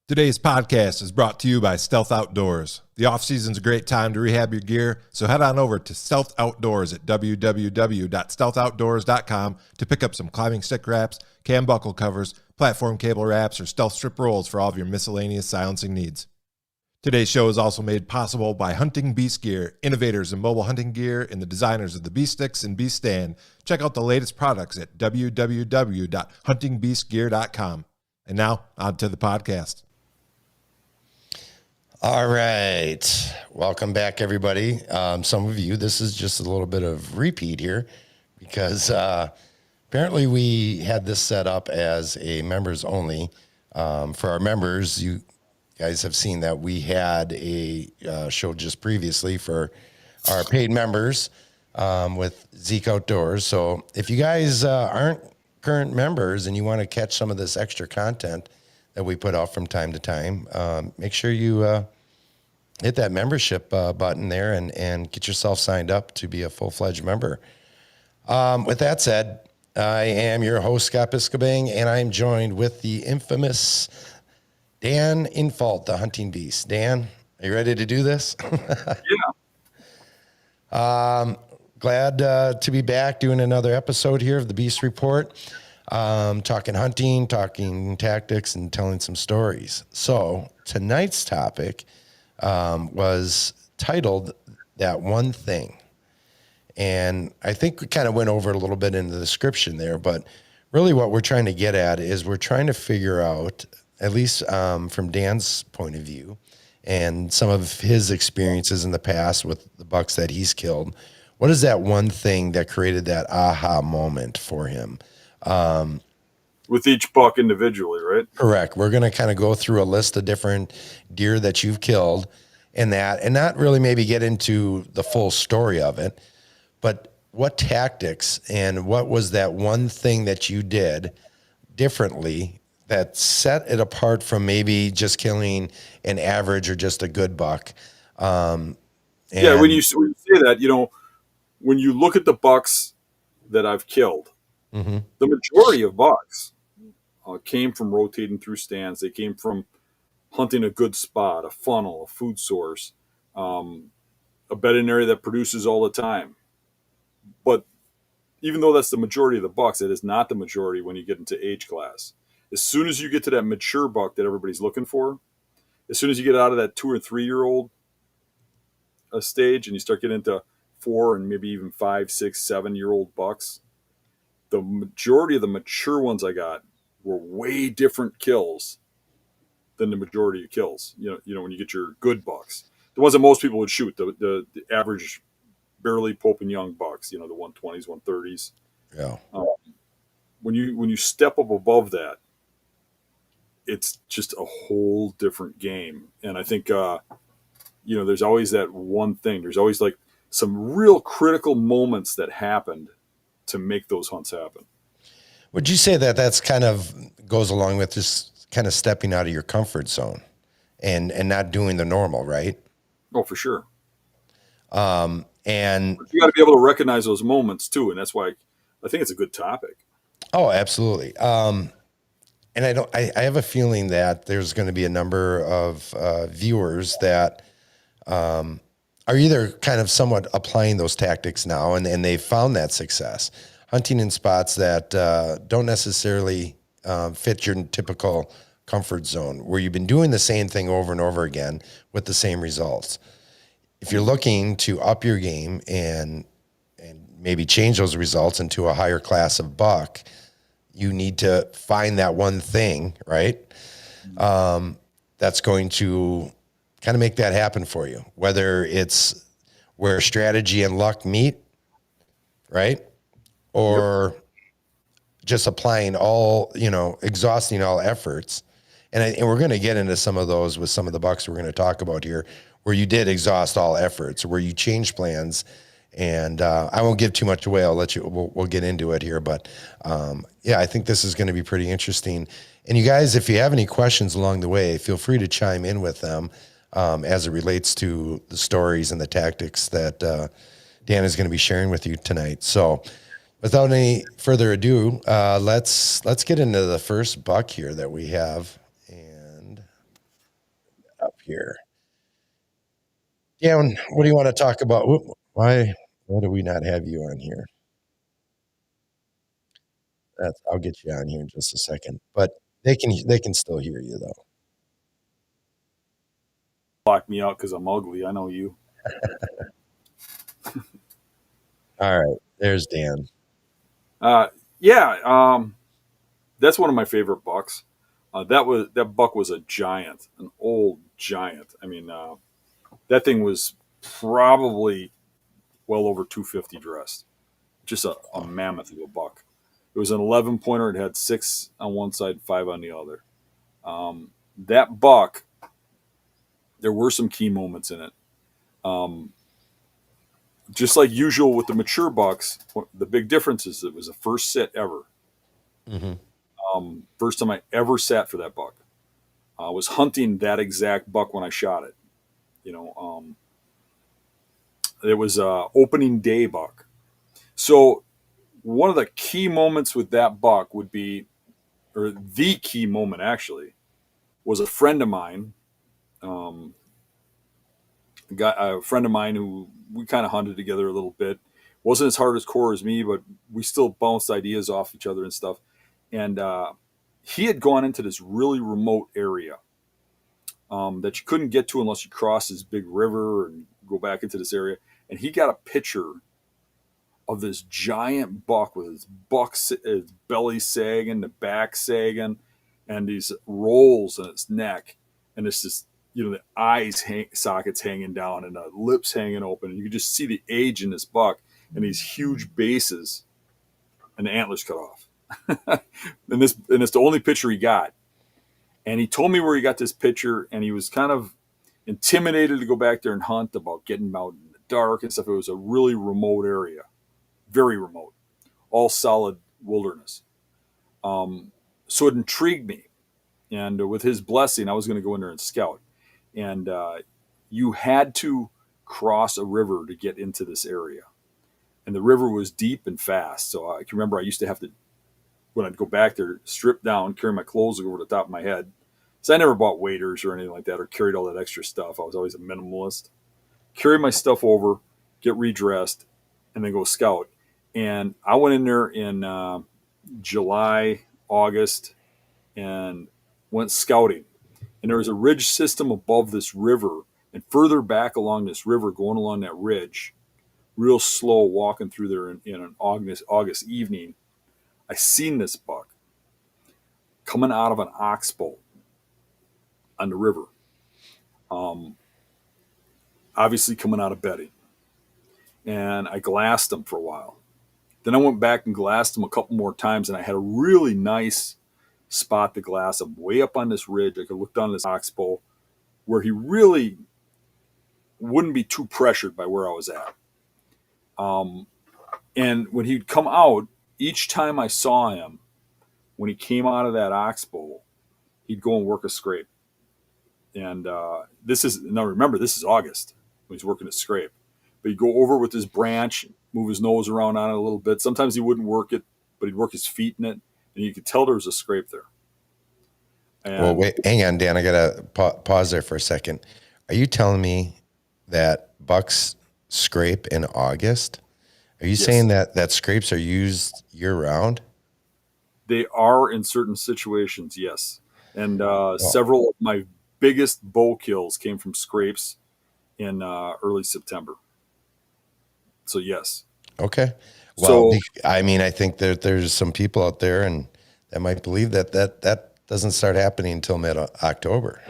Today's podcast is brought to you by Stealth Outdoors. The off-season's a great time to rehab your gear, so head on over to Stealth Outdoors at www.stealthoutdoors.com to pick up some climbing stick wraps, cam buckle covers, platform cable wraps, or stealth strip rolls for all of your miscellaneous silencing needs. Today's show is also made possible by Hunting Beast Gear, innovators in mobile hunting gear and the designers of the Beast Sticks and Beast Stand. Check out the latest products at www.huntingbeastgear.com. And now, on to the podcast. All right. Welcome back, everybody. Some of you, this is just a little bit of repeat here because apparently we had this set up as a members only. For our members, you guys have seen that we had a show just previously for our paid members with Zeke Outdoors. So if you guys aren't current members and you want to catch some of this extra content that we put out from time to time, make sure you hit that membership button there and get yourself signed up to be a full-fledged member. With that said, I am your host, Scott Biskobing, and I'm joined with the infamous Dan Infault, the Hunting Beast. Dan, are you ready to do this? Yeah. Glad to be back doing another episode here of the Beast Report. Talking hunting, talking tactics, and telling some stories. So tonight's topic was titled That One Thing. And I think we kind of went over it a little bit in the description there, but really what we're trying to get at is we're trying to figure out, at least from Dan's point of view and some of his experiences in the past with the bucks that he's killed, what is that one thing that created that aha moment for him? With each buck individually, right? Correct. We're going to kind of go through a list of different deer that you've killed and not really maybe get into the full story of it, but what tactics and what was that one thing that you did differently that set it apart from maybe just killing an average or just a good buck? When you say that, when you look at the bucks that I've killed, mm-hmm. the majority of bucks came from rotating through stands. They came from hunting a good spot, a funnel, a food source, a bedding area that produces all the time. But even though that's the majority of the bucks, it is not the majority when you get into age class. As soon as you get to that mature buck that everybody's looking for, as soon as you get out of that 2 or 3 year old stage and you start getting into 4 and maybe even 5, 6, 7 year old bucks, the majority of the mature ones I got were way different kills than the majority of kills. When you get your good bucks, the ones that most people would shoot, the average, barely popping young bucks, the 120s, 130s. Yeah. When you step up above that, it's just a whole different game. And I think, there's always that one thing. There's always like some real critical moments that happened to make those hunts happen. Would you say that that's kind of goes along with just kind of stepping out of your comfort zone and not doing the normal, right? Oh, for sure. And but you got to be able to recognize those moments too. And that's why I think it's a good topic. Oh, absolutely. And I have a feeling that there's going to be a number of viewers that are either kind of somewhat applying those tactics now and they've found that success. Hunting in spots that don't necessarily fit your typical comfort zone, where you've been doing the same thing over and over again with the same results. If you're looking to up your game and maybe change those results into a higher class of buck, you need to find that one thing, right? That's going to kind of make that happen for you, whether it's where strategy and luck meet, right? Or just applying exhausting all efforts. And we're going to get into some of those with some of the bucks we're going to talk about here, where you did exhaust all efforts, where you changed plans. And I won't give too much away. We'll get into it here. But I think this is going to be pretty interesting. And you guys, if you have any questions along the way, feel free to chime in with them as it relates to the stories and the tactics that Dan is going to be sharing with you tonight. So without any further ado, let's get into the first buck here that we have. And here. Dan, what do you want to talk about? Why do we not have you on here? I'll get you on here in just a second, but they can still hear you though. Block me out because I'm ugly. I know you. All right, there's Dan. Yeah, that's one of my favorite bucks. That buck was a giant, an old giant. I mean, that thing was probably well over 250 dressed. Just a mammoth of a buck. It was an 11 pointer. It had 6 on one side, 5 on the other. That buck, there were some key moments in it. Just like usual with the mature bucks, the big difference is it was the first sit ever. Mm-hmm. First time I ever sat for that buck. I was hunting that exact buck when I shot it. It was a opening day buck. So one of the key moments with that buck would be, or the key moment actually, was a friend of mine, a friend of mine who we kind of hunted together a little bit. Wasn't as hard as core as me, but we still bounced ideas off each other and stuff. And he had gone into this really remote area that you couldn't get to unless you crossed this big river and go back into this area. And he got a picture of this giant buck with his belly sagging, the back sagging, and these rolls in its neck, and it's just the eyes sockets hanging down and the lips hanging open, and you could just see the age in this buck and these huge bases, and the antlers cut off. and it's the only picture he got. And he told me where he got this picture, and he was kind of intimidated to go back there and hunt about getting out in the dark and stuff. It was a really remote area. Very remote, all solid wilderness. So it intrigued me. And with his blessing, I was going to go in there and scout. And you had to cross a river to get into this area. And the river was deep and fast. So I can remember I used to have to, when I'd go back there, strip down, carry my clothes over the top of my head. So I never bought waders or anything like that or carried all that extra stuff. I was always a minimalist. Carry my stuff over, get redressed, and then go scout. And I went in there in July, August, and went scouting. And there was a ridge system above this river, and further back along this river, going along that ridge, real slow, walking through there in an August evening, I seen this buck coming out of an oxbow on the river. Obviously coming out of bedding. And I glassed him for a while. Then I went back and glassed him a couple more times, and I had a really nice spot to glass him way up on this ridge. I could look down this oxbow where he really wouldn't be too pressured by where I was at. And when he'd come out, each time I saw him, when he came out of that oxbow, he'd go and work a scrape. And now remember, this is August when he's working a scrape. But he'd go over with his branch, move his nose around on it a little bit. Sometimes he wouldn't work it, but he'd work his feet in it, and you could tell there was a scrape there. And Well, wait, hang on, Dan. I gotta pause there for a second. Are you telling me that bucks scrape in August? Are you Yes. saying that scrapes are used year round? They are in certain situations, yes. And several of my biggest bow kills came from scrapes in early September. So yes. Okay. Well, So I mean, I think that there's some people out there and that might believe that doesn't start happening until mid-October.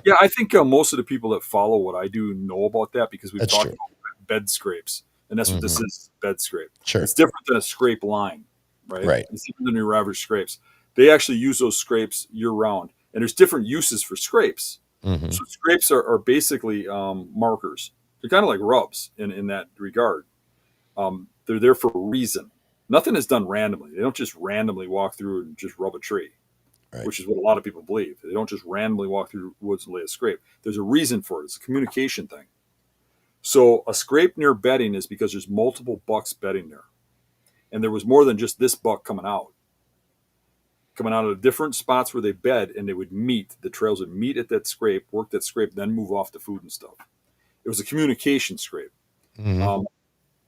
yeah, I think most of the people that follow what I do know about that because we've That's talked true. about bed scrapes, and that's what this is, bed scrape. Sure. It's different than a scrape line, right? Right. It's different than your average scrapes. They actually use those scrapes year round, and there's different uses for scrapes. Mm-hmm. So scrapes are basically markers. They're kind of like rubs in that regard. They're there for a reason. Nothing is done randomly. They don't just randomly walk through and just rub a tree, Right. which is what a lot of people believe. They don't just randomly walk through woods and lay a scrape. There's a reason for it. It's a communication thing. So a scrape near bedding is because there's multiple bucks bedding there. And there was more than just this buck coming out. coming out of different spots where they bed, and they would meet. The trails would meet at that scrape, work that scrape, then move off to food and stuff. It was a communication scrape. Mm-hmm.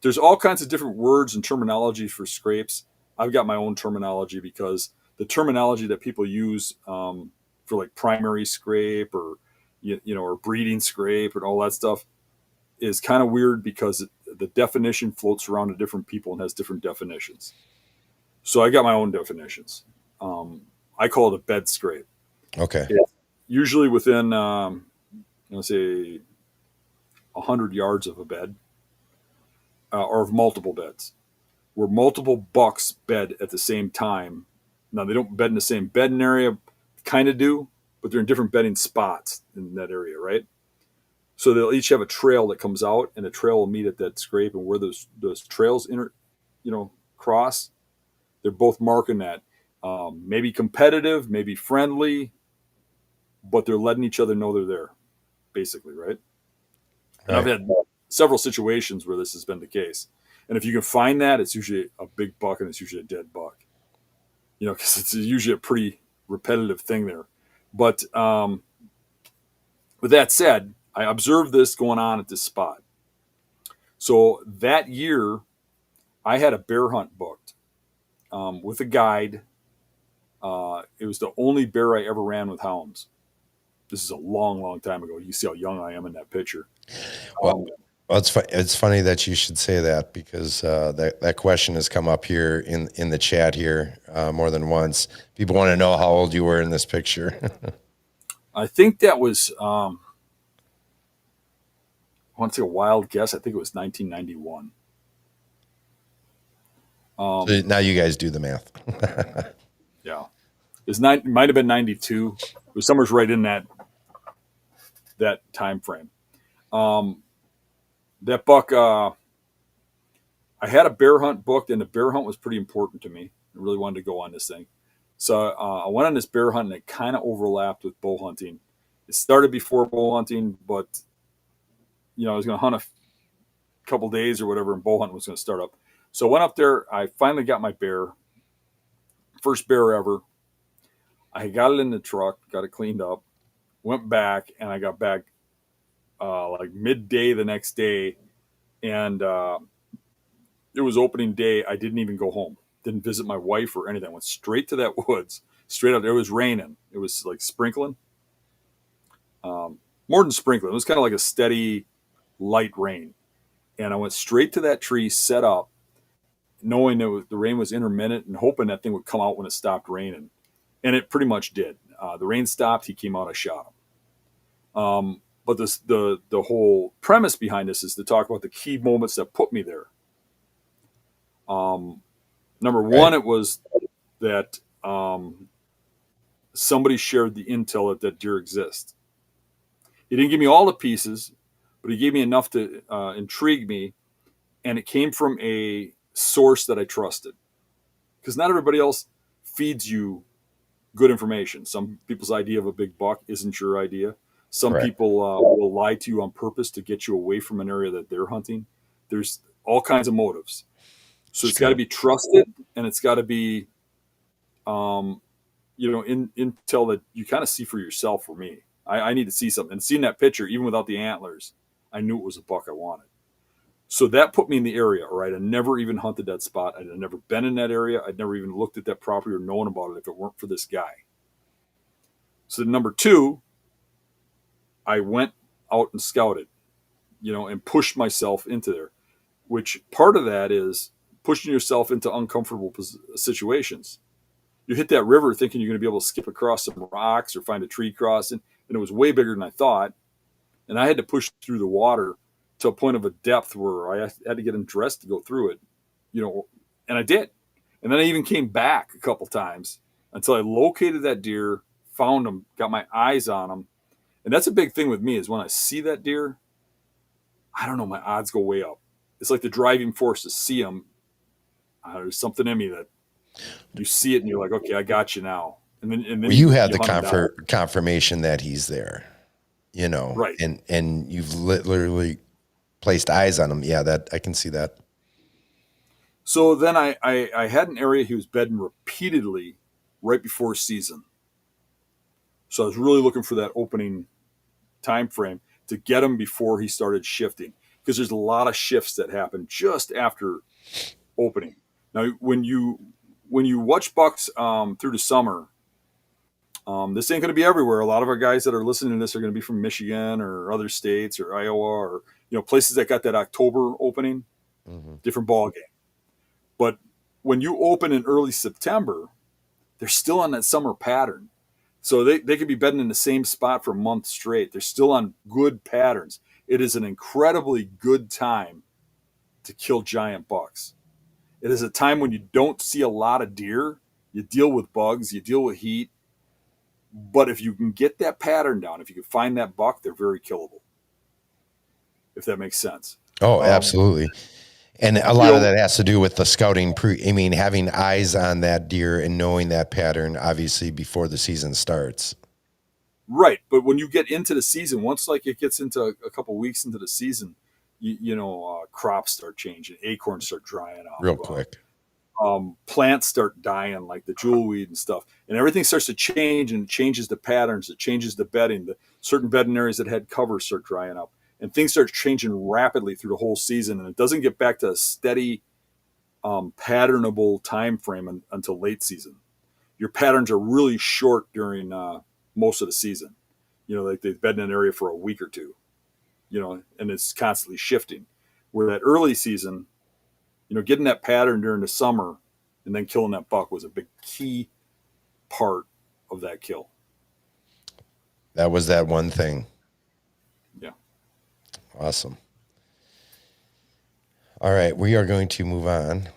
There's all kinds of different words and terminology for scrapes. I've got my own terminology because the terminology that people use for like primary scrape or or breeding scrape and all that stuff is kind of weird because the definition floats around to different people and has different definitions. So I got my own definitions. I call it a bed scrape. Okay. It's usually within, let's say, 100 yards of a bed or of multiple beds, where multiple bucks bed at the same time. Now, they don't bed in the same bedding area, kind of do, but they're in different bedding spots in that area, right? So they'll each have a trail that comes out, and the trail will meet at that scrape, and where those trails cross, they're both marking that. Maybe competitive, maybe friendly, but they're letting each other know they're there, basically, right? And I've had several situations where this has been the case. And if you can find that, it's usually a big buck and it's usually a dead buck. Because it's usually a pretty repetitive thing there. But with that said, I observed this going on at this spot. So that year, I had a bear hunt booked with a guide. It was the only bear I ever ran with hounds. This is a long, long time ago. You see how young I am in that picture. Well, it's funny that you should say that because that question has come up here in the chat here more than once. People want to know how old you were in this picture. I think that was, I want to take a wild guess. I think it was 1991. So now you guys do the math. Yeah. It might have been 92. It was somewhere right in that time frame. That buck, I had a bear hunt booked, and the bear hunt was pretty important to me. I really wanted to go on this thing. So I went on this bear hunt, and it kind of overlapped with bow hunting. It started before bow hunting, but I was going to hunt a couple days or whatever, and bow hunting was going to start up. So I went up there. I finally got my bear, first bear ever. I got it in the truck, got it cleaned up, went back, and I got back like midday the next day, and it was opening day. I didn't even go home, didn't visit my wife or anything. I went straight to that woods, straight out. It was raining. It was like sprinkling, more than sprinkling. It was kind of like a steady, light rain, and I went straight to that tree, set up, knowing that the rain was intermittent and hoping that thing would come out when it stopped raining, and it pretty much did. The rain stopped. He came out. I shot him. But the whole premise behind this is to talk about the key moments that put me there. Number one, it was that somebody shared the intel that deer exist. He didn't give me all the pieces, but he gave me enough to intrigue me, and it came from a source that I trusted. Because not everybody else feeds you good information. Some people's idea of a big buck isn't your idea. Some people will lie to you on purpose to get you away from an area that they're hunting. There's all kinds of motives. So it's got to be trusted, and it's got to be, intel that you kind of see for yourself. For me, I need to see something. And seeing that picture, even without the antlers, I knew it was a buck I wanted. So that put me in the area, all right? I never even hunted that spot. I'd never been in that area. I'd never even looked at that property or known about it if it weren't for this guy. So number two, I went out and scouted, and pushed myself into there, which part of that is pushing yourself into uncomfortable situations. You hit that river thinking you're going to be able to skip across some rocks or find a tree crossing, and it was way bigger than I thought. And I had to push through the water to a point of a depth where I had to get undressed to go through it, and I did. And then I even came back a couple times until I located that deer, found him, got my eyes on him. And that's a big thing with me is when I see that deer, I don't know, my odds go way up. It's like the driving force to see them. There's something in me that you see it and you're like, okay, I got you now. And then you have the confirmation that he's there, right? And you've literally placed eyes on him. Yeah, that I can see that. So then I had an area he was bedding repeatedly right before season. So I was really looking for that opening time frame to get him before he started shifting, because there's a lot of shifts that happen just after opening. Now, when you watch bucks through the summer, this ain't going to be everywhere. A lot of our guys that are listening to this are going to be from Michigan or other states or Iowa or places that got that October opening. Mm-hmm. Different ball game. But when you open in early September, they're still on that summer pattern. So they could be bedding in the same spot for a month straight. They're still on good patterns. It is an incredibly good time to kill giant bucks. It is a time when you don't see a lot of deer. You deal with bugs, you deal with heat. But if you can get that pattern down, if you can find that buck, they're very killable. If that makes sense. Oh, absolutely. And a lot of that has to do with the scouting. Having eyes on that deer and knowing that pattern, obviously, before the season starts. Right. But when you get into the season, once it gets into a couple weeks into the season, crops start changing, acorns start drying up. Real quick. Plants start dying, like the jewelweed and stuff. And everything starts to change, and it changes the patterns. It changes the bedding. The certain bedding areas that had cover start drying up. And things start changing rapidly through the whole season, and it doesn't get back to a steady, patternable time frame until late season. Your patterns are really short during most of the season. Like they bed in an area for a week or two, and it's constantly shifting. Where that early season, getting that pattern during the summer and then killing that buck was a big key part of that kill. That was that one thing. Yeah. Awesome. All right, we are going to move on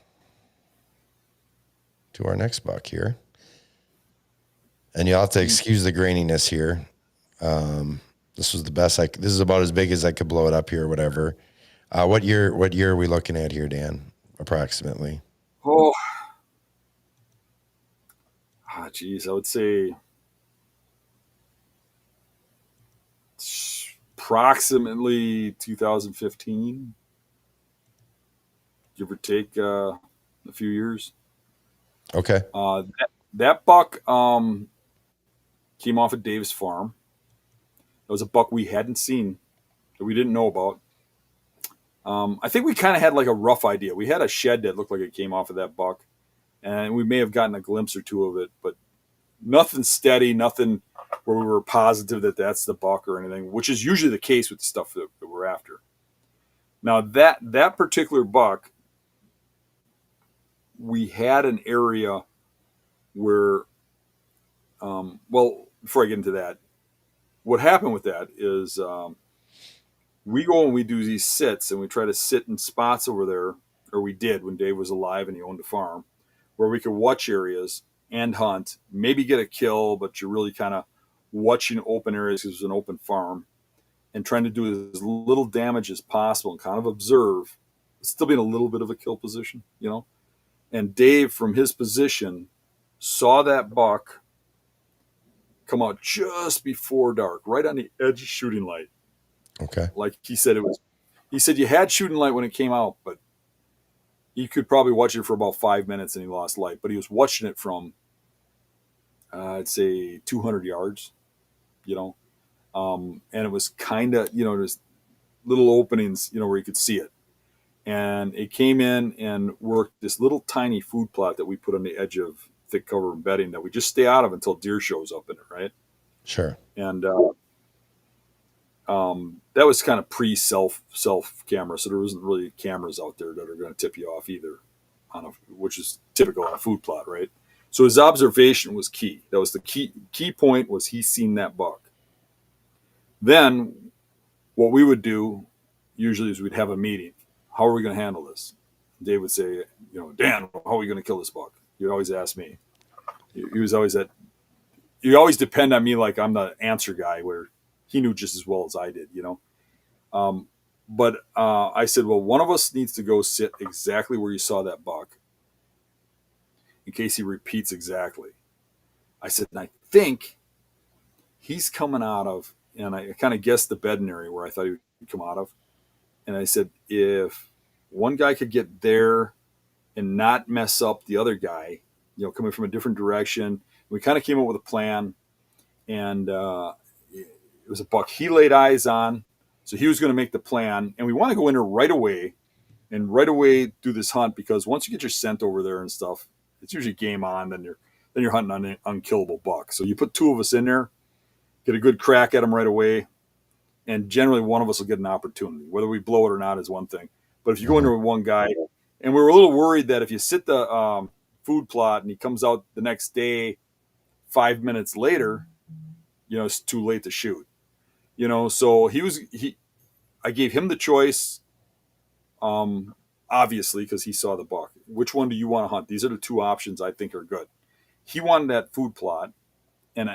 to our next buck here. And you'll have to excuse the graininess here. This was the best this is about as big as I could blow it up here or whatever. What year are we looking at here, Dan? Approximately. Geez, I would say approximately 2015, give or take a few years. Okay. That buck came off at Davis Farm. That was a buck we hadn't seen, that we didn't know about. I think we kind of had like a rough idea. We had a shed that looked like it came off of that buck, and we may have gotten a glimpse or two of it, but nothing steady, nothing where we were positive that that's the buck or anything, which is usually the case with the stuff that we're after. Now, that particular buck, we had an area where, before I get into that, what happened with that is we go and we do these sits, and we try to sit in spots over there, or we did when Dave was alive and he owned a farm, where we could watch areas and hunt, maybe get a kill, but you're really kind of watching open areas because it was an open farm, and trying to do as little damage as possible and kind of observe, still being a little bit of a kill position, And Dave, from his position, saw that buck come out just before dark, right on the edge of shooting light. Okay. Like he said you had shooting light when it came out, but he could probably watch it for about 5 minutes and he lost light. But he was watching it from, I'd say 200 yards, and it was kind of, there's little openings, where you could see it. And it came in and worked this little tiny food plot that we put on the edge of thick cover and bedding that we just stay out of until deer shows up in it, right? Sure. And that was kind of pre-self camera, so there wasn't really cameras out there that are going to tip you off either, which is typical on a food plot, right? So his observation was key. That was the key point, was he seen that buck. Then what we would do usually is we'd have a meeting. How are we going to handle this? Dave would say, Dan, how are we going to kill this buck? He'd always ask me. He was always you always depend on me like I'm the answer guy, where he knew just as well as I did, But I said, well, one of us needs to go sit exactly where you saw that buck in case he repeats exactly. I said, and I think he's coming out of, and I kind of guessed the bedding area where I thought he would come out of. And I said, if one guy could get there and not mess up the other guy, coming from a different direction, We kind of came up with a plan, and it was a buck he laid eyes on. So he was going to make the plan, and we want to go in there right away and right away do this hunt, because once you get your scent over there and stuff, it's usually game on. Then you're hunting on an unkillable buck. So you put two of us in there, get a good crack at them right away, and generally one of us will get an opportunity. Whether we blow it or not is one thing. But if you go in there with one guy, and we were a little worried that if you sit the food plot and he comes out the next day 5 minutes later, it's too late to shoot. So I gave him the choice, obviously, because he saw the buck. Which one do you want to hunt? These are the two options I think are good. He wanted that food plot, and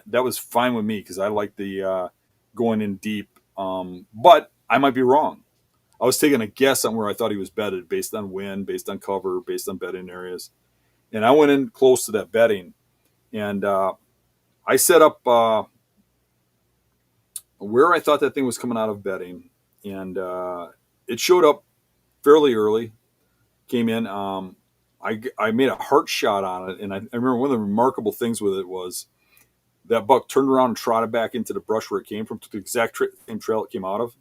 that was fine with me because I like the going in deep. But I might be wrong. I was taking a guess on where I thought he was bedded based on wind, based on cover, based on bedding areas. And I went in close to that bedding, and I set up where I thought that thing was coming out of bedding, and it showed up fairly early. Came in. I made a heart shot on it, and I remember one of the remarkable things with it was that buck turned around and trotted back into the brush where it came from, to the exact same trail it came out of.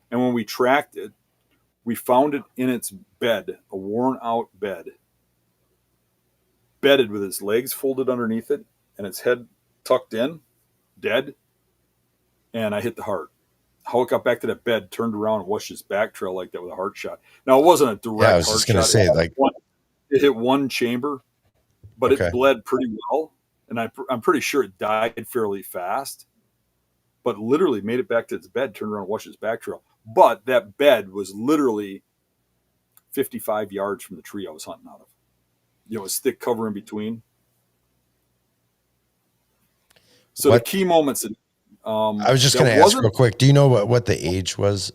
And when we tracked it, we found it in its bed, a worn out bed, bedded with its legs folded underneath it and its head tucked in, dead. And I hit the heart. How it got back to that bed, turned around and watched its back trail like that with a heart shot. Now, it wasn't a direct Yeah, I was heart just going to shot. say, like, It hit one chamber, but Okay. it bled pretty well. And I'm pretty sure it died fairly fast, but literally made it back to its bed, turned around and watched its back trail. But that bed was literally 55 yards from the tree I was hunting out of. It's thick cover in between. So What- the key moments. I was just going to ask real quick. Do you know what the age was?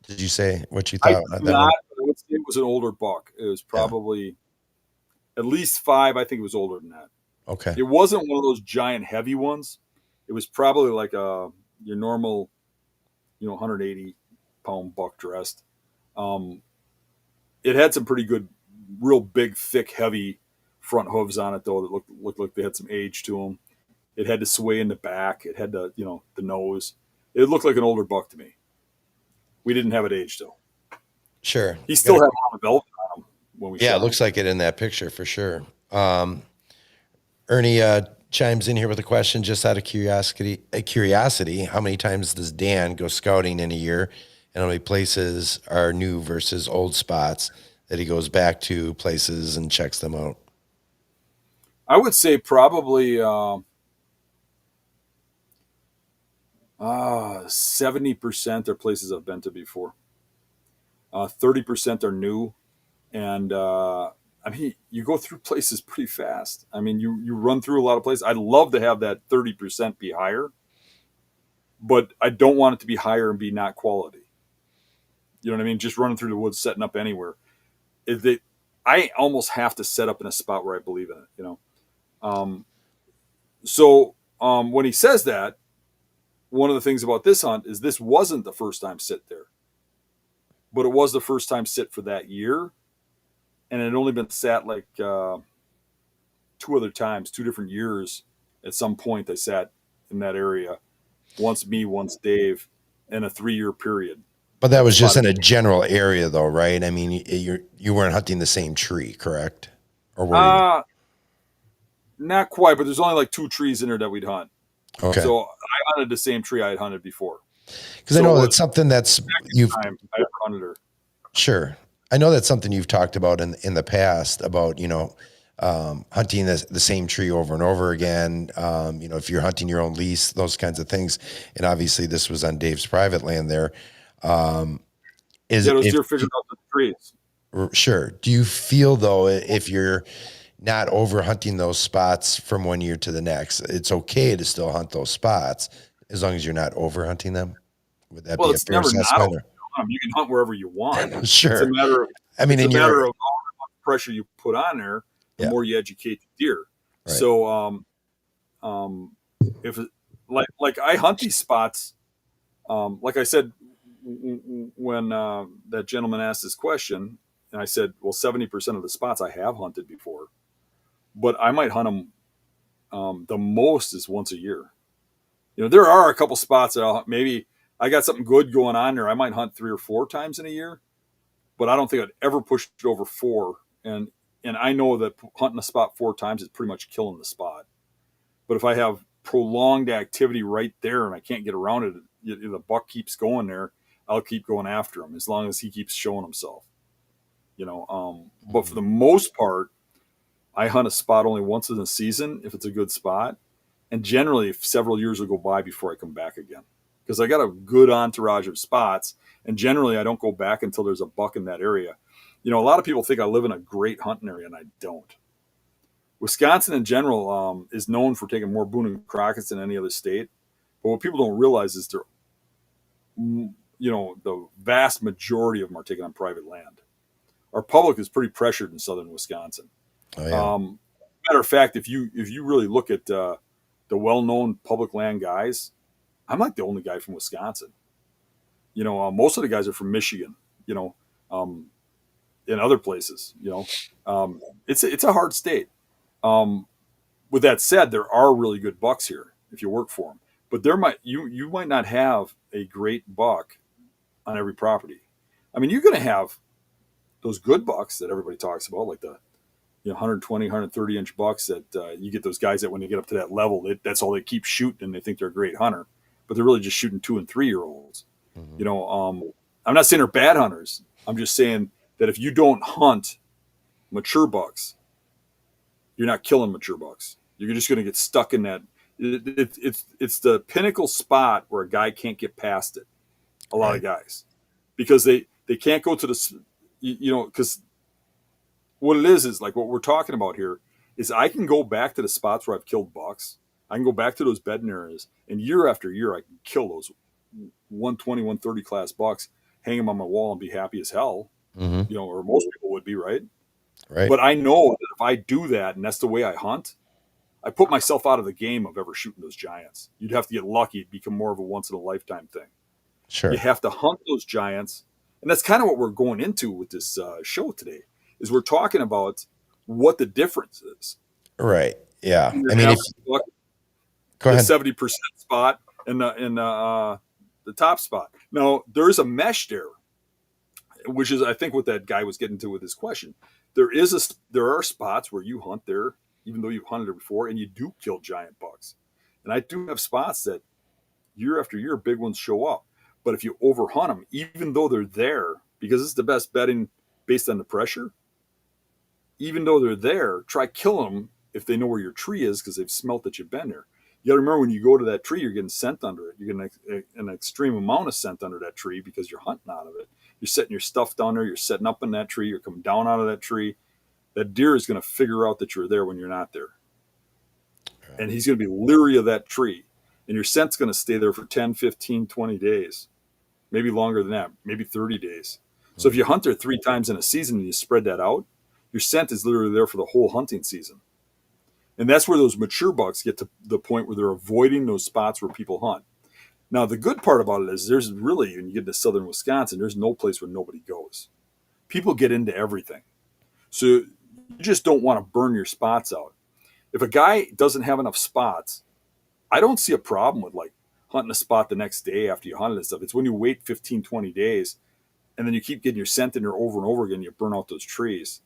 Did you say what you I thought? do not. I would say it was an older buck. It was probably at least 5. I think it was older than that. Okay. It wasn't one of those giant heavy ones. It was probably like your normal, 180-pound buck dressed. It had some pretty good, real big, thick, heavy front hooves on it, though, that looked like they had some age to them. It had to sway in the back. It had the nose. It looked like an older buck to me. We didn't have it aged, though. Sure. He still had a lot of velvet on him when we shot Yeah, it him. looks like it in that picture for sure. Ernie chimes in here with a question just out of curiosity. How many times does Dan go scouting in a year, and how many places are new versus old spots that he goes back to places and checks them out? I would say probably 70% are places I've been to before. 30% are new, and you go through places pretty fast. You run through a lot of places. I'd love to have that 30% be higher, but I don't want it to be higher and be not quality. You know what I mean? Just running through the woods, setting up anywhere. I almost have to set up in a spot where I believe in it. So when he says that, one of the things about this hunt is this wasn't the first time sit there, but it was the first time sit for that year. And it had only been sat like 2 other times, 2 different years. At some point, I sat in that area. Once me, once Dave, in a 3-year period. But that was just in a general area, though, right? I mean, you weren't hunting the same tree, correct? Or were you? Not quite, but there's only like 2 trees in there that we'd hunt. Okay. So I hunted the same tree I had hunted before. Because I know that's something that's I ever hunted her. Sure. I know that's something you've talked about in the past about, hunting the same tree over and over again. If you're hunting your own lease, those kinds of things. And obviously this was on Dave's private land there. Those deer figured out the trees. Sure. Do you feel, though, if you're not over hunting those spots from one year to the next, it's okay to still hunt those spots as long as you're not over hunting them? Would that be a fair assessment? You can hunt wherever you want. Sure. It's a matter of of how much pressure you put on there, the more you educate the deer. Right. So, if like I hunt these spots, like I said, when that gentleman asked this question, and I said, well, 70% of the spots I have hunted before, but I might hunt them The most is once a year. There are a couple spots that maybe I got something good going on there. I might hunt 3 or 4 times in a year, but I don't think I'd ever push it over 4. And I know that hunting a spot 4 times is pretty much killing the spot. But if I have prolonged activity right there and I can't get around it, the buck keeps going there, I'll keep going after him as long as he keeps showing himself. But for the most part, I hunt a spot only once in a season if it's a good spot. And generally, several years will go by before I come back again because I got a good entourage of spots. And generally, I don't go back until there's a buck in that area. A lot of people think I live in a great hunting area, and I don't. Wisconsin in general is known for taking more Boone and Crockett's than any other state. But what people don't realize is the vast majority of them are taken on private land. Our public is pretty pressured in southern Wisconsin. Oh, yeah. Matter of fact, if you really look at the well-known public land guys, I'm like the only guy from Wisconsin. Most of the guys are from Michigan. In other places. It's a hard state. With that said, there are really good bucks here if you work for them. But you might not have a great buck on every property. I mean, you're going to have those good bucks that everybody talks about, like the 120, 130 inch bucks that you get those guys that when they get up to that level, that's all they keep shooting and they think they're a great hunter, but they're really just shooting 2 and 3 year olds. Mm-hmm. I'm not saying they're bad hunters. I'm just saying that if you don't hunt mature bucks, you're not killing mature bucks. You're just going to get stuck in that. It's the pinnacle spot where a guy can't get past it. A lot of guys, because they can't go to the, because what it is like what we're talking about here is I can go back to the spots where I've killed bucks. I can go back to those bedding areas, and year after year, I can kill those 120, 130 class bucks, hang them on my wall and be happy as hell, or most people would be, right? Right. But I know that if I do that, and that's the way I hunt, I put myself out of the game of ever shooting those giants. You'd have to get lucky. It'd become more of a once in a lifetime thing. Sure. You have to hunt those giants. And that's kind of what we're going into with this show today, is we're talking about what the difference is. Right. Yeah. I mean, go ahead. 70% spot and the top spot. Now, there's a mesh there, which is, I think, what that guy was getting to with his question. There are spots where you hunt there, even though you've hunted it before, and you do kill giant bucks. And I do have spots that year after year, big ones show up. But if you overhunt them, even though they're there, because it's the best betting based on the pressure, even though they're there, try killing them if they know where your tree is because they've smelt that you've been there. You got to remember when you go to that tree, you're getting scent under it. You're getting an extreme amount of scent under that tree because you're hunting out of it. You're setting your stuff down there. You're setting up in that tree. You're coming down out of that tree. That deer is going to figure out that you're there when you're not there. And he's going to be leery of that tree. And your scent's going to stay there for 10, 15, 20 days. Maybe longer than that, maybe 30 days. So if you hunt there 3 times in a season and you spread that out, your scent is literally there for the whole hunting season. And that's where those mature bucks get to the point where they're avoiding those spots where people hunt. Now, the good part about it is there's really, when you get to southern Wisconsin, there's no place where nobody goes. People get into everything. So you just don't want to burn your spots out. If a guy doesn't have enough spots, I don't see a problem with like hunting a spot the next day after you hunted and stuff. It's when you wait 15, 20 days and then you keep getting your scent in there over and over again, you burn out those trees,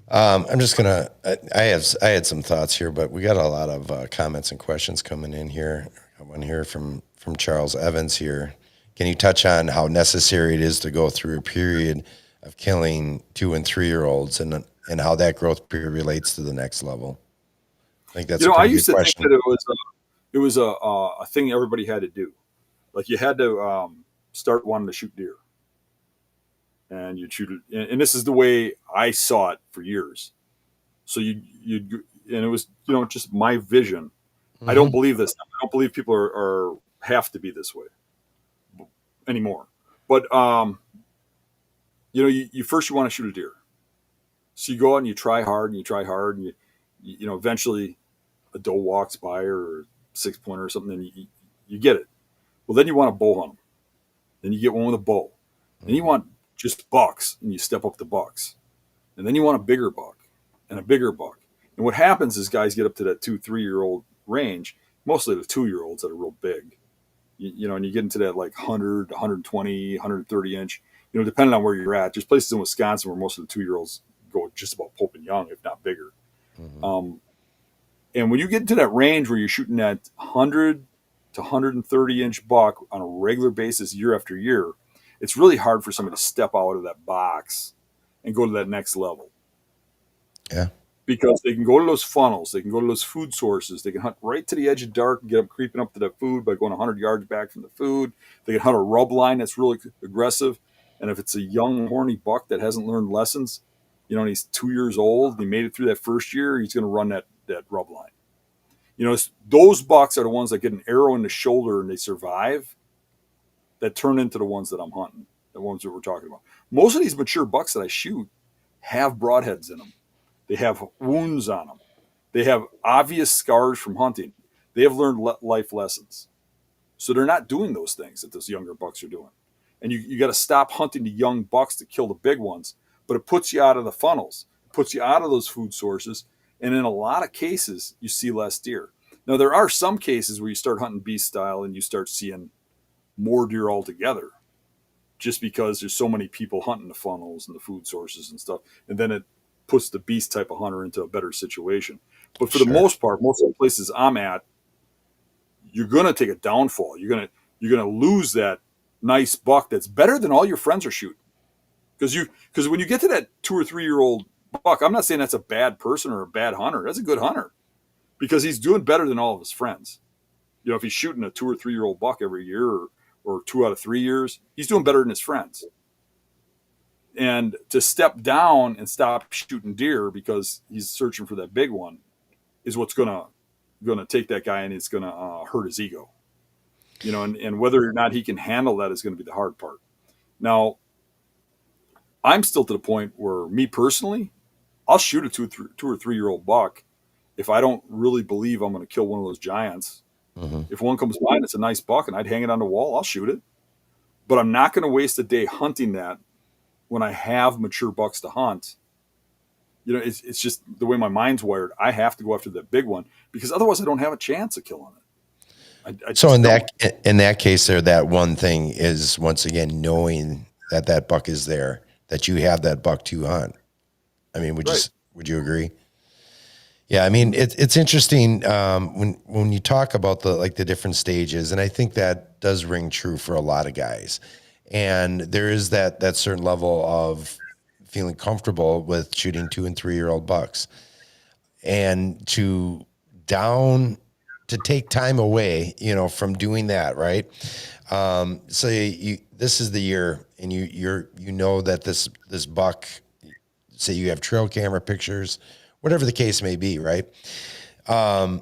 I'm just gonna. I had some thoughts here, but we got a lot of comments and questions coming in here. I want to hear from Charles Evans here. Can you touch on how necessary it is to go through a period of killing 2 and 3 year olds, and how that growth period relates to the next level? I think that's. I used to think that it was a thing everybody had to do. Like you had to start wanting to shoot deer. And you shoot it, and this is the way I saw it for years. So and it was just my vision. Mm-hmm. I don't believe this. I don't believe people are have to be this way anymore. But you first you want to shoot a deer, so you go out and you try hard and you eventually a doe walks by or a 6-pointer or something, and you get it. Well, then you want to bow hunt them. Then you get one with a bow, and you want just bucks, and you step up the bucks, and then you want a bigger buck, and a bigger buck. And what happens is guys get up to that 2-3-year-old range, mostly the 2-year-olds that are real big, and you get into that like 100, 120, 130 inch, depending on where you're at. There's places in Wisconsin where most of the 2-year-olds go just about Pope and Young, if not bigger. Mm-hmm. And when you get into that range where you're shooting that 100 to 130 inch buck on a regular basis year after year, it's really hard for somebody to step out of that box and go to that next level. Yeah. Because they can go to those funnels, they can go to those food sources, they can hunt right to the edge of dark and get up creeping up to that food by going 100 yards back from the food. They can hunt a rub line that's really aggressive. And if it's a young, horny buck that hasn't learned lessons, and he's 2 years old, he made it through that first year, he's going to run that rub line. Those bucks are the ones that get an arrow in the shoulder and they survive, that turn into the ones that I'm hunting, the ones that we're talking about. Most of these mature bucks that I shoot have broadheads in them. They have wounds on them. They have obvious scars from hunting. They have learned life lessons. So they're not doing those things that those younger bucks are doing. And you got to stop hunting the young bucks to kill the big ones. But it puts you out of the funnels, puts you out of those food sources. And in a lot of cases, you see less deer. Now, there are some cases where you start hunting beast style and you start seeing more deer altogether, just because there's so many people hunting the funnels and the food sources and stuff. And then it puts the beast type of hunter into a better situation. But for the most part, most of the places I'm at, you're going to take a downfall. You're going to lose that nice buck that's better than all your friends are shooting. Because when you get to that 2 or 3 year old buck, I'm not saying that's a bad person or a bad hunter. That's a good hunter because he's doing better than all of his friends. If he's shooting a 2 or 3 year old buck every year or 2 out of 3 years, he's doing better than his friends. And to step down and stop shooting deer because he's searching for that big one is what's gonna take that guy, and it's gonna hurt his ego. And whether or not he can handle that is going to be the hard part. Now, I'm still to the point where, me personally, I'll shoot a 2 or 3 year old buck if I don't really believe I'm going to kill one of those giants. Mm-hmm. If one comes by and it's a nice buck and I'd hang it on the wall, I'll shoot it. But I'm not going to waste a day hunting that when I have mature bucks to hunt. It's just the way my mind's wired. I have to go after that big one because otherwise I don't have a chance of killing it. So in that case there, that one thing is, once again, knowing that buck is there, that you have that buck to hunt. I mean, would you agree? Yeah. I mean, it's interesting when you talk about the different stages, and I think that does ring true for a lot of guys. And there is that certain level of feeling comfortable with shooting 2 and 3 year old bucks, and to take time away, from doing that. Right. So this is the year, and you know that this buck, say you have trail camera pictures, whatever the case may be. Right. But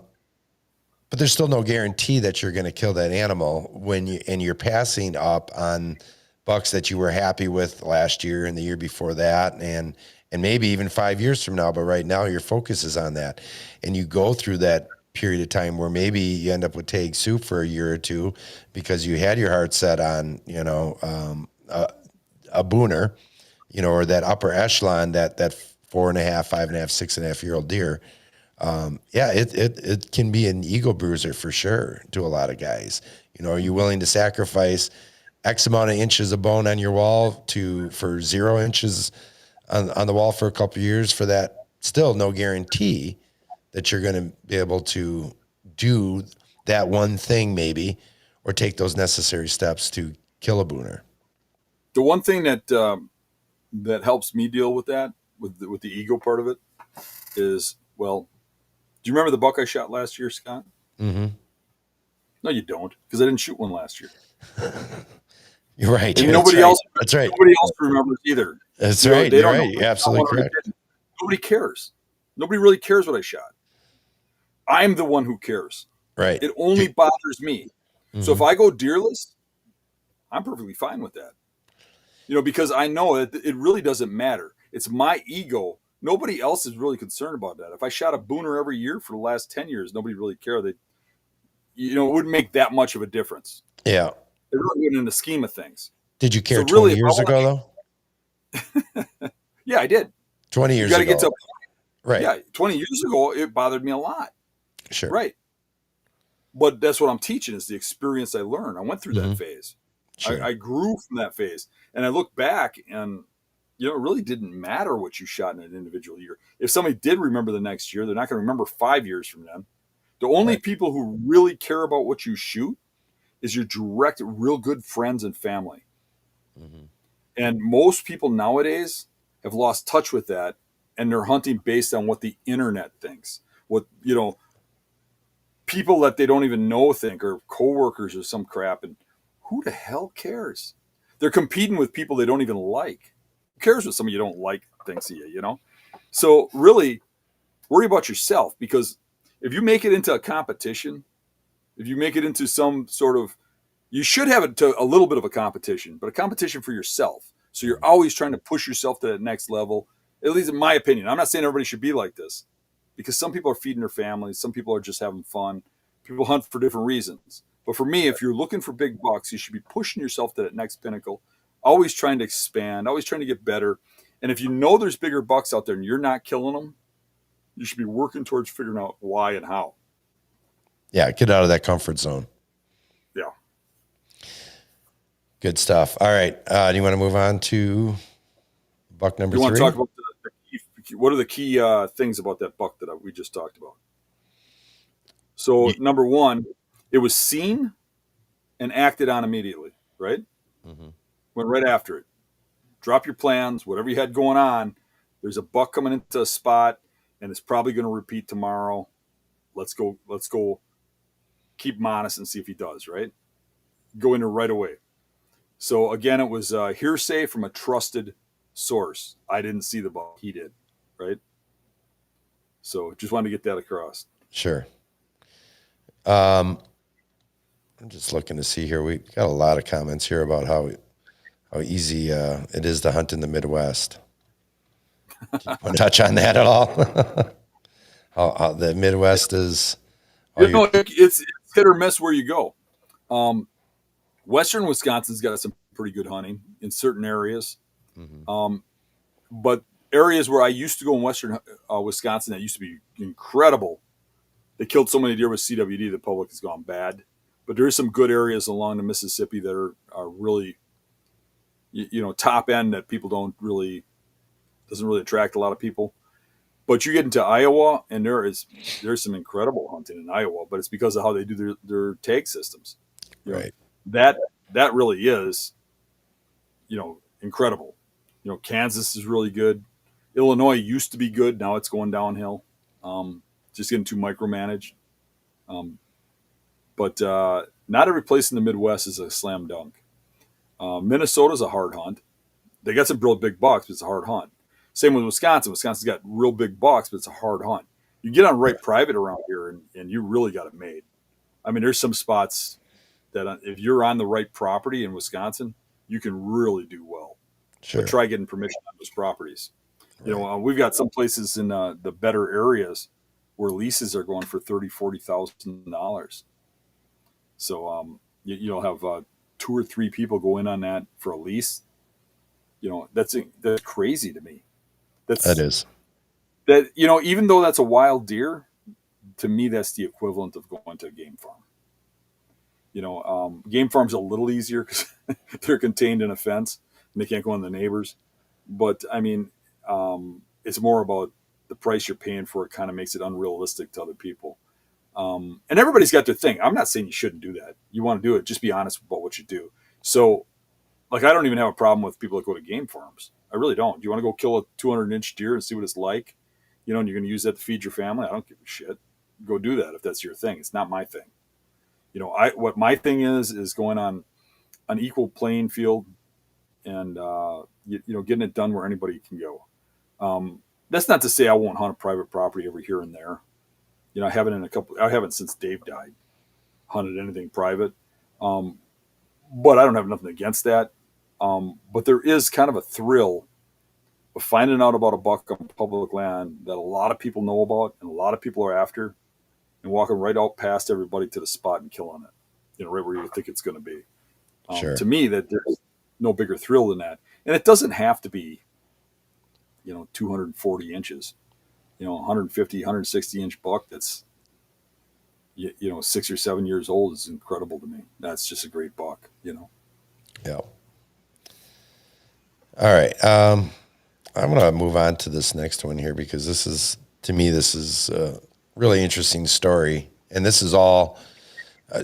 there's still no guarantee that you're going to kill that animal when you're passing up on bucks that you were happy with last year and the year before that, and maybe even 5 years from now. But right now your focus is on that, and you go through that period of time where maybe you end up with tag soup for a year or two because you had your heart set on, a booner, or that upper echelon, that 4.5, 5.5, 6.5 year old deer. It can be an ego bruiser for sure to a lot of guys. Are you willing to sacrifice X amount of inches of bone on your wall for 0 inches on the wall for a couple of years for that? Still no guarantee that you're going to be able to do that one thing maybe, or take those necessary steps to kill a booner. The one thing that helps me deal with that, with the ego part of it, is, well, do you remember the buck I shot last year, Scott? Mm-hmm. No, you don't, because I didn't shoot one last year. You're right. And nobody else. That's right. Nobody else remembers either. That's right. You're right. You're absolutely correct. Nobody cares. Nobody really cares what I shot. I'm the one who cares. Right. It only bothers me. Mm-hmm. So if I go deerless, I'm perfectly fine with that. Because I know that it really doesn't matter. It's my ego. Nobody else is really concerned about that. If I shot a booner every year for the last 10 years, nobody really cared. It wouldn't make that much of a difference. Yeah. It really wouldn't in the scheme of things. Did you care 20 years ago, though? Yeah, I did. 20 years ago. Right. Yeah, 20 years ago, it bothered me a lot. Sure. Right. But that's what I'm teaching is the experience I learned. I went through that phase. Sure. I grew from that phase. And I look back and, it really didn't matter what you shot in an individual year. If somebody did remember the next year, they're not going to remember 5 years from then. The only Right. people who really care about what you shoot is your direct, real good friends and family. And most people nowadays have lost touch with that, and they're hunting based on what the internet thinks. What, people that they don't even know think, or coworkers or some crap. And who the hell cares? They're competing with people they don't even like. Who cares what somebody you don't like thinks of you? So really worry about yourself, because if you make it into a competition, if you make it into some sort of, you should have it to a little bit of a competition, but a competition for yourself. So you're always trying to push yourself to that next level, at least in my opinion. I'm not saying everybody should be like this, because some people are feeding their families. Some people are just having fun. People hunt for different reasons. But for me, if you're looking for big bucks, you should be pushing yourself to that next pinnacle, always trying to expand, always trying to get better. And if you know there's bigger bucks out there and you're not killing them, you should be working towards figuring out why and how. Yeah. Get out of that comfort zone. Yeah. Good stuff. All right. Do you want to move on to buck number 3? You want to talk about what are the key things about that buck that we just talked about? So number one, it was seen and acted on immediately, right? Went right after it. Drop your plans, whatever you had going on. There's a buck coming into a spot, and it's probably going to repeat tomorrow. Let's go. Keep him honest and see if he does, right? Go in there right away. So again, it was hearsay from a trusted source. I didn't see the buck. He did, right? So just wanted to get that across. Sure. I'm just looking to see here. We got a lot of comments here about how easy it is to hunt in the Midwest. Do you want to touch on that at all? how the Midwest is. It's hit or miss where you go. Western Wisconsin's got some pretty good hunting in certain areas. But areas where I used to go in Western Wisconsin that used to be incredible, they killed so many deer with CWD, the public has gone bad. But there is some good areas along the Mississippi that are really, top end that people doesn't really attract a lot of people. But you get into Iowa, and there's some incredible hunting in Iowa, but it's because of how they do their tag systems. Right. That really is, incredible. Kansas is really good. Illinois used to be good. Now it's going downhill. Just getting too micromanaged. But not every place in the Midwest is a slam dunk. Minnesota's a hard hunt. They got some real big bucks, but it's a hard hunt. Same with Wisconsin. Wisconsin's got real big bucks, but it's a hard hunt. You get on right private around here, and you really got it made. I mean, there's some spots that if you're on the right property in Wisconsin, you can really do well. Sure. But try getting permission on those properties. Right. We've got some places in the better areas where leases are going for $30,000, $40,000. So you'll have 2 or 3 people go in on that for a lease. That's crazy to me. That is. That even though that's a wild deer, to me that's the equivalent of going to a game farm. Game farm's a little easier because they're contained in a fence and they can't go on the neighbors. But I mean, it's more about the price you're paying for it. Kind of makes it unrealistic to other people. And everybody's got their thing. I'm not saying you shouldn't do that. You want to do it, just be honest about what you do. So, like, I don't even have a problem with people that go to game farms. I really don't. Do you want to go kill a 200-inch deer and see what it's like? And you're going to use that to feed your family? I don't give a shit. Go do that if that's your thing. It's not my thing. What my thing is going on an equal playing field and, getting it done where anybody can go. That's not to say I won't hunt a private property every here and there. I haven't since Dave died, hunted anything private. But I don't have nothing against that. But there is kind of a thrill of finding out about a buck on public land that a lot of people know about and a lot of people are after, and walking right out past everybody to the spot and killing it, right where you think it's going to be. Sure. To me, that there's no bigger thrill than that. And it doesn't have to be, 240 inches. 150, 160 inch buck that's 6 or 7 years old is incredible to me. That's just a great buck. Yeah. All right. I'm going to move on to this next one here because this is a really interesting story. And this is all,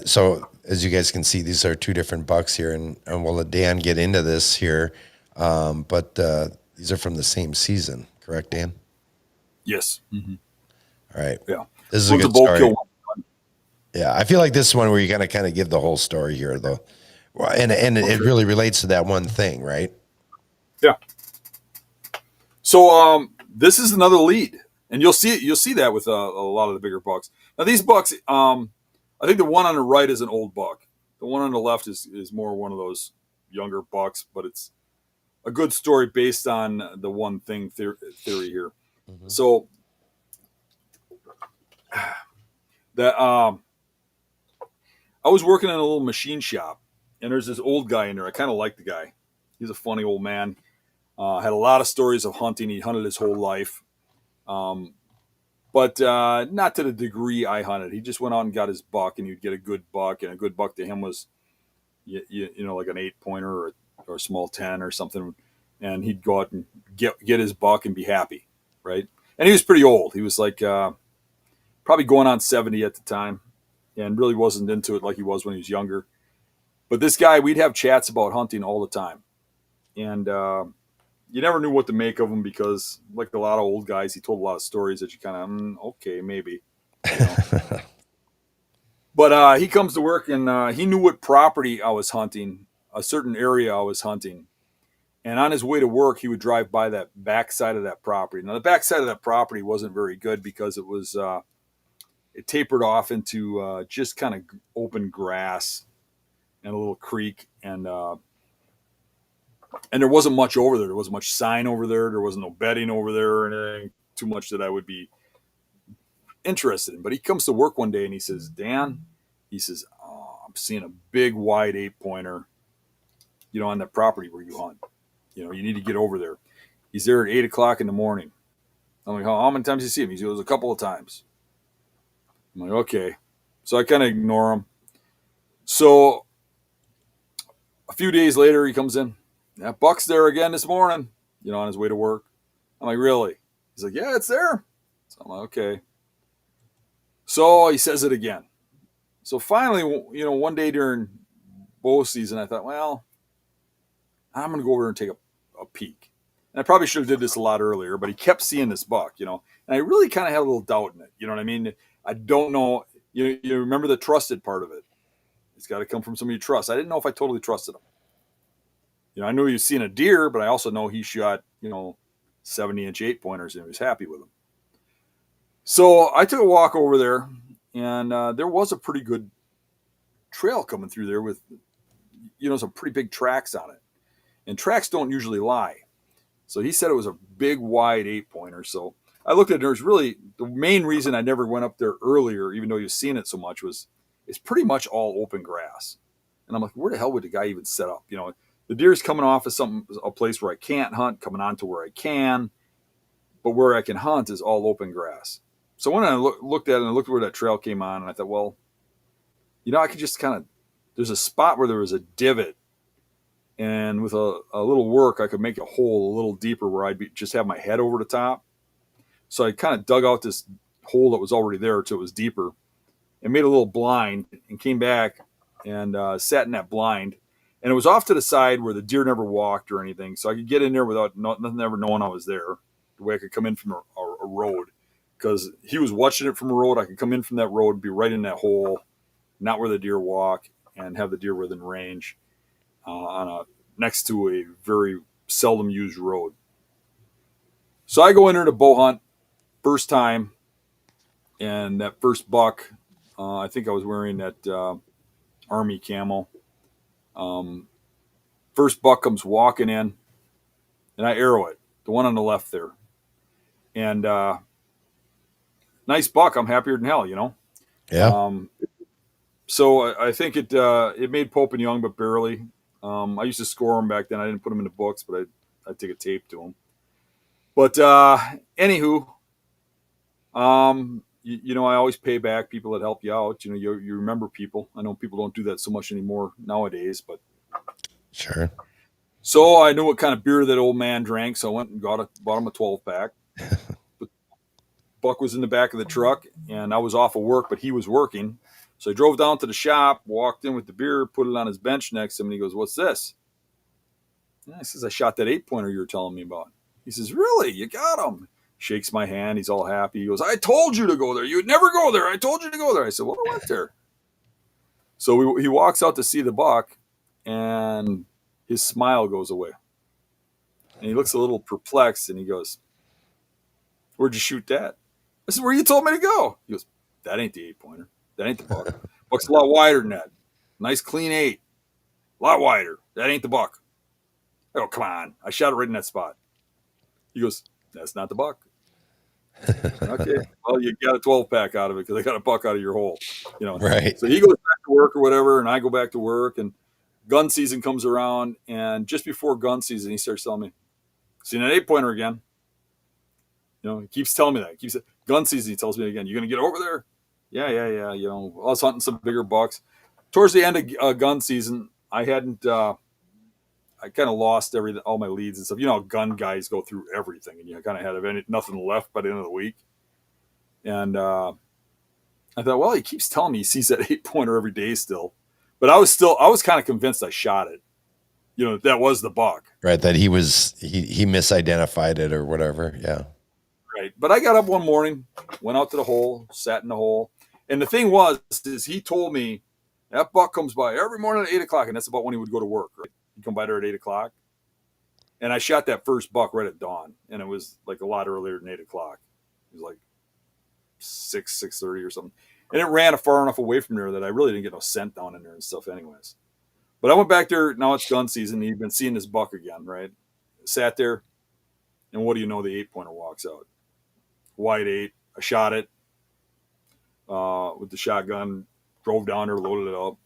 so as you guys can see, these are two different bucks here, and we'll let Dan get into this here. But these are from the same season, correct, Dan? Yes. Mm-hmm. All right. Yeah. This is a good story. Yeah, I feel like this is one where you got to kind of give the whole story here, though. And it really relates to that one thing, right? Yeah. So this is another lead, and you'll see that with a lot of the bigger bucks. Now these bucks, I think the one on the right is an old buck. The one on the left is more one of those younger bucks, but it's a good story based on the one thing theory here. Mm-hmm. So that I was working in a little machine shop, and there's this old guy in there. I kind of like the guy. He's a funny old man. Had a lot of stories of hunting. He hunted his whole life, but not to the degree I hunted. He just went out and got his buck, and he'd get a good buck, and a good buck to him was, like an 8-pointer or a small 10 or something, and he'd go out and get his buck and be happy, right? And he was pretty old. He was like probably going on 70 at the time, and really wasn't into it like he was when he was younger. But this guy, we'd have chats about hunting all the time, and you never knew what to make of him because, like a lot of old guys, he told a lot of stories that you kind of, okay, maybe. But he comes to work, and he knew what property I was hunting, a certain area I was hunting. And on his way to work, he would drive by that backside of that property. Now, the backside of that property wasn't very good because it tapered off into just kind of open grass and a little creek, and there wasn't much over there. There wasn't much sign over there. There wasn't no bedding over there or anything too much that I would be interested in. But he comes to work one day and he says, Dan, he says, I'm seeing a big wide 8-pointer, on that property where you hunt. You need to get over there. He's there at 8 o'clock in the morning. I'm like, how many times do you see him? He goes, a couple of times. I'm like, okay. So I kind of ignore him. So a few days later, he comes in. That buck's there again this morning, on his way to work. I'm like, really? He's like, yeah, it's there. So I'm like, okay. So he says it again. So finally, one day during bow season, I thought, well, I'm going to go over and take a peek. And I probably should have did this a lot earlier, but he kept seeing this buck, and I really kind of had a little doubt in it. You know what I mean? I don't know. You remember the trusted part of it. It's got to come from somebody you trust. I didn't know if I totally trusted him. I knew he was seeing a deer, but I also know he shot, 70-inch 8-pointers, and he was happy with them. So I took a walk over there, and there was a pretty good trail coming through there with, some pretty big tracks on it. And tracks don't usually lie. So he said it was a big, wide 8-pointer. So I looked at it. There's really the main reason I never went up there earlier, even though you've seen it so much, was it's pretty much all open grass. And I'm like, where the hell would the guy even set up? The deer's coming off of a place where I can't hunt, coming on to where I can, but where I can hunt is all open grass. So when I looked at it and I looked where that trail came on, and I thought, well, I could just there's a spot where there was a divot, and with a little work, I could make a hole a little deeper where I'd just have my head over the top. So I kind of dug out this hole that was already there till it was deeper, and made a little blind, and came back and sat in that blind. And it was off to the side where the deer never walked or anything. So I could get in there without nothing ever knowing I was there. The way I could come in from a road. Because he was watching it from a road. I could come in from that road, be right in that hole, not where the deer walk, and have the deer within range next to a very seldom used road. So I go in there to bow hunt, first time. And that first buck, I think I was wearing that Army camo. First buck comes walking in, and I arrow it, the one on the left there. And nice buck. I'm happier than hell, Yeah. So I think it made Pope and Young, but barely. I used to score them back then. I didn't put them in the books, but I'd take a tape to them. But anywho, I always pay back people that help you out. You remember people. I know people don't do that so much anymore nowadays, but Sure. so I knew what kind of beer that old man drank. So I went and bought him a 12 pack. Buck was in the back of the truck and I was off of work, but he was working. So I drove down to the shop, walked in with the beer, put it on his bench next to him. And he goes, "What's this?" And I says, "I shot that 8-pointer you were telling me about." He says, "Really? You got him?" Shakes my hand. He's all happy. He goes, "I told you to go there. You'd never go there. I told you to go there." I said, "Well, I went there." So he walks out to see the buck and his smile goes away. And he looks a little perplexed and he goes, "Where'd you shoot that?" I said, "Where you told me to go." He goes, "That ain't the 8-pointer. That ain't the buck. Buck's a lot wider than that. Nice clean 8. A lot wider. That ain't the buck." I go, "Come on. I shot it right in that spot." He goes, "That's not the buck." Okay. Well, you got a 12 pack out of it because I got a buck out of your hole. Right. So he goes back to work or whatever, and I go back to work, and gun season comes around. And just before gun season, he starts telling me, "Seen an 8-pointer again." He keeps telling me that. He keeps gun season. He tells me again, "You gonna get over there?" Yeah, yeah, yeah. I was hunting some bigger bucks. Towards the end of gun season, I hadn't. I kind of lost all my leads and stuff. Gun guys go through everything, and you kind of had nothing left by the end of the week. And I thought, well, he keeps telling me he sees that 8-pointer every day still, but I was kind of convinced I shot it. That was the buck. Right. That he misidentified it or whatever. Yeah. Right. But I got up one morning, went out to the hole, sat in the hole. And the thing is he told me that buck comes by every morning at 8 o'clock. And that's about when he would go to work. Right? He'd come by there at 8 o'clock. And I shot that first buck right at dawn. And it was like a lot earlier than 8 o'clock. It was like 6:30 or something. And it ran far enough away from there that I really didn't get no scent down in there and stuff anyways. But I went back there. Now it's gun season. He'd been seeing this buck again, right? Sat there. And what do you know? The 8-pointer walks out. White 8. I shot it with the shotgun, drove down there, loaded it up,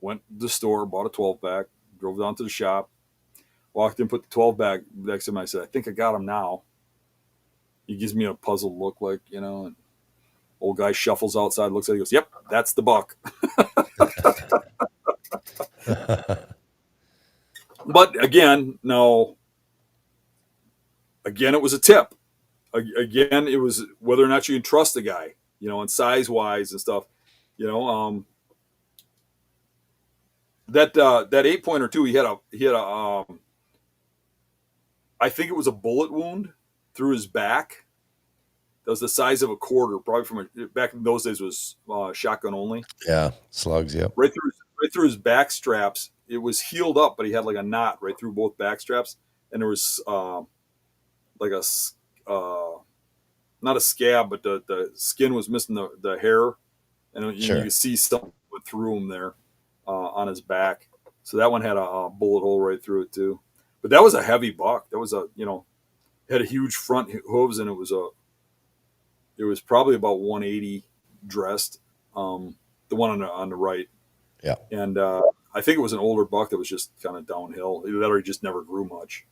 went to the store, bought a 12 pack, drove down to the shop, walked in, put the 12 pack next to him. I said, "I think I got him now." He gives me a puzzled look and old guy shuffles outside, looks at it, he goes, "Yep, that's the buck." But again, it was a tip. Again, it was whether or not you can trust the guy, and size wise and stuff, that 8-pointer too. He had a I think it was a bullet wound through his back. That was the size of a quarter, probably back in those days was shotgun only. Yeah. Slugs. Yep. Right through his back straps. It was healed up, but he had like a knot right through both back straps. And there was like a, not a scab, but the skin was missing the hair. And Sure. you could see something went through him there on his back. So that one had a bullet hole right through it too. But that was a heavy buck. That was had a huge front hooves, and it was probably about 180 dressed. The one on the right. Yeah. And I think it was an older buck that was just kind of downhill. That or he just never grew much.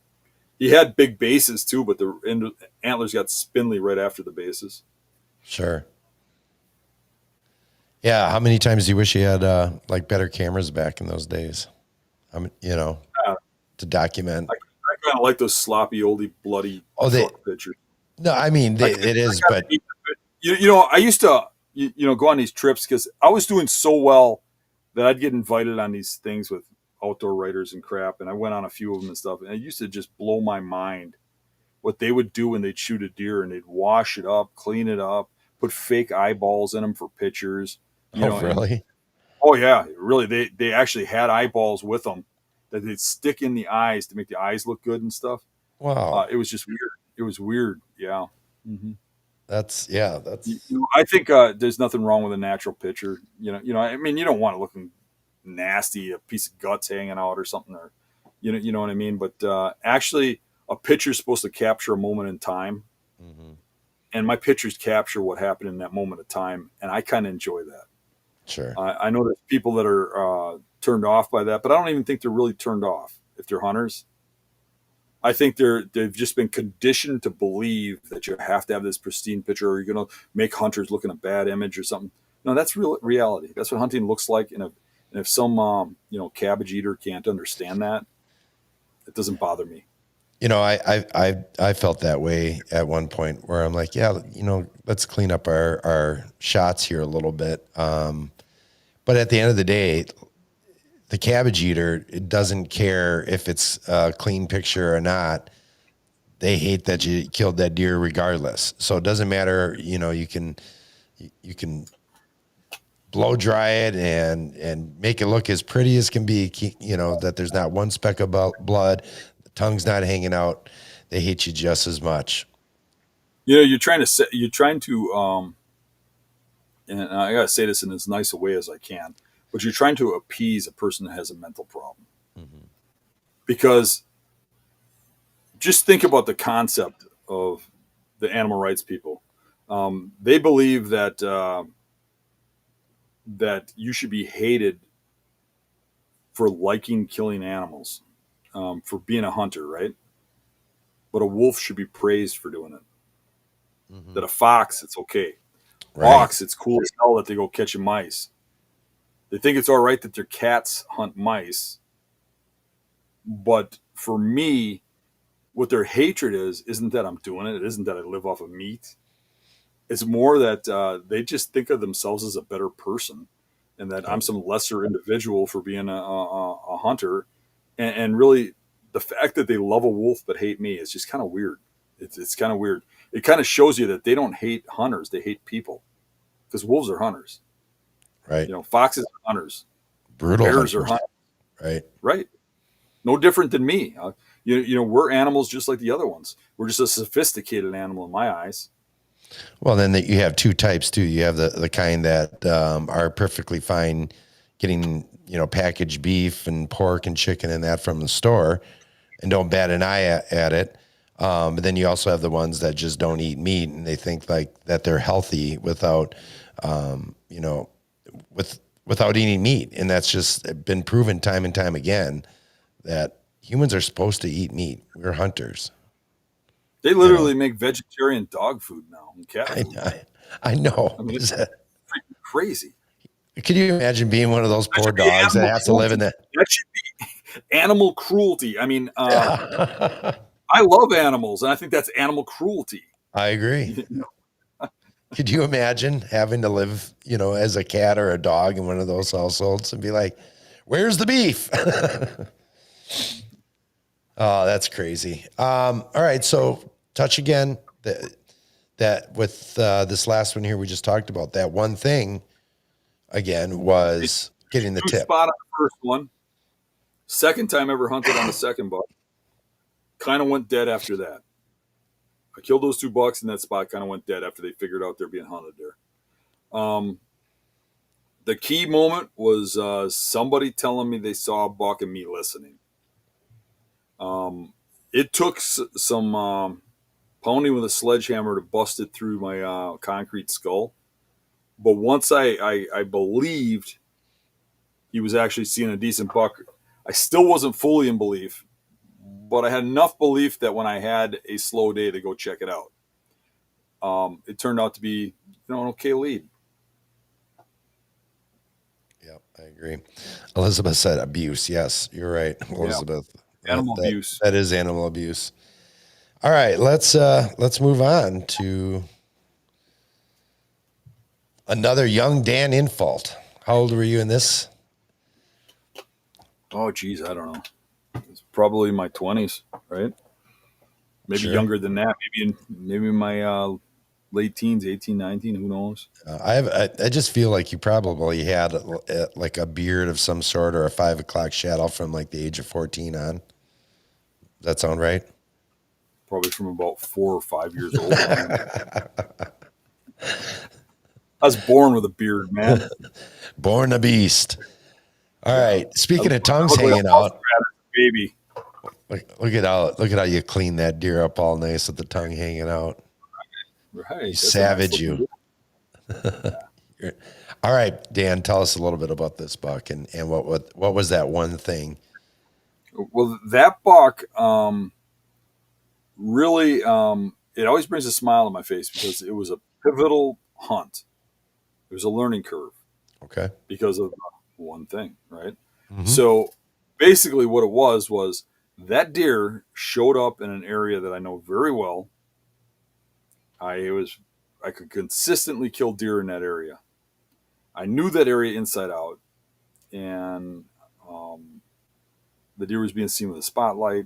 He had big bases too, but the antlers got spindly right after the bases. Sure. Yeah. How many times do you wish you had like better cameras back in those days? To document. I kind of like those sloppy, oldie, bloody pictures. No, I mean, it is, but I used to, go on these trips because I was doing so well that I'd get invited on these things with outdoor writers and crap. And I went on a few of them and stuff. And it used to just blow my mind what they would do when they'd shoot a deer, and they'd wash it up, clean it up, put fake eyeballs in them for pictures. Really? Oh yeah, really. They actually had eyeballs with them that they'd stick in the eyes to make the eyes look good and stuff. Wow. It was just weird. It was weird. Yeah. Mm-hmm. That's. I think there's nothing wrong with a natural picture. I mean, you don't want it looking nasty, a piece of guts hanging out or something, or you know what I mean. But actually, a picture's supposed to capture a moment in time, Mm-hmm. and my pictures capture what happened in that moment of time, and I kind of enjoy that. Sure. I know there's people that are turned off by that, but I don't even think they're really turned off if they're hunters. I think they've just been conditioned to believe that you have to have this pristine picture, or you're going to make hunters look in a bad image or something. No, that's real reality. That's what hunting looks like. And if some cabbage eater can't understand that, it doesn't bother me. I felt that way at one point where I'm like, yeah, let's clean up our shots here a little bit. But at the end of the day, the cabbage eater, it doesn't care if it's a clean picture or not. They hate that you killed that deer regardless. So it doesn't matter. You can blow dry it and make it look as pretty as can be. That there's not one speck of blood, the tongue's not hanging out. They hate you just as much. You're trying to, and I gotta say this in as nice a way as I can, but you're trying to appease a person that has a mental problem. Mm-hmm. Because just think about the concept of the animal rights people. They believe that you should be hated for liking killing animals, for being a hunter, right? But a wolf should be praised for doing it. Mm-hmm. That a fox, it's okay. Right. Hawks, it's cool as hell that they go catching mice. They think it's all right that their cats hunt mice. But for me, what their hatred isn't that I'm doing it. It isn't that I live off of meat. It's more that they just think of themselves as a better person, and that I'm some lesser individual for being a hunter. And really, the fact that they love a wolf but hate me is just kind of weird. It's kind of weird. It kind of shows you that they don't hate hunters; they hate people, because wolves are hunters. Right. Foxes are hunters. Brutal Bears hunters. are hunters. Right. Right. No different than me. We're animals just like the other ones. We're just a sophisticated animal in my eyes. Well, then you have two types too. You have the kind that are perfectly fine getting, packaged beef and pork and chicken and that from the store and don't bat an eye at it. But then you also have the ones that just don't eat meat and they think like that they're healthy without eating meat. And that's just been proven time and time again that humans are supposed to eat meat. We're hunters. They literally make vegetarian dog food now and cat food. I know. I mean, it's freaking crazy. Could you imagine being one of those poor dogs that has to live in that? That should be animal cruelty. I mean, I love animals, and I think that's animal cruelty. I agree. Could you imagine having to live, as a cat or a dog in one of those households and be like, where's the beef? Oh, that's crazy. All right. So touch again that with this last one here, we just talked about that one thing again was getting the tip. Spot on the first one. Second time ever hunted on the second buck. Kind of went dead after that. I killed those 2 bucks, and that spot kind of went dead after they figured out they're being hunted there. The key moment was somebody telling me they saw a buck and me listening. It took some pounding with a sledgehammer to bust it through my concrete skull. But once I believed he was actually seeing a decent buck, I still wasn't fully in belief. But I had enough belief that when I had a slow day to go check it out, it turned out to be an okay lead. Yep, I agree. Elizabeth said abuse. Yes, you're right, Elizabeth. Yeah. Animal abuse. That is animal abuse. All right, let's move on to another young Dan Infault. How old were you in this? Oh, geez, I don't know. It's probably my 20s, right? Maybe younger than that. Maybe in my late teens, 18, 19, who knows? I just feel like you probably had like a beard of some sort or a 5 o'clock shadow from like the age of 14 on. Does that sound right? Probably from about 4 or 5 years old. I was born with a beard, man. Born a beast. All right. Speaking of tongues hanging out, baby. Look at how you clean that deer up all nice with the tongue hanging out. Right. You savage, you. All right, Dan, tell us a little bit about this buck and what was that one thing? Well, that buck, really, it always brings a smile on my face because it was a pivotal hunt. It was a learning curve Okay. because of one thing, right? Mm-hmm. So basically what it was that deer showed up in an area that I know very well. I could consistently kill deer in that area. I knew that area inside out, and the deer was being seen with a spotlight,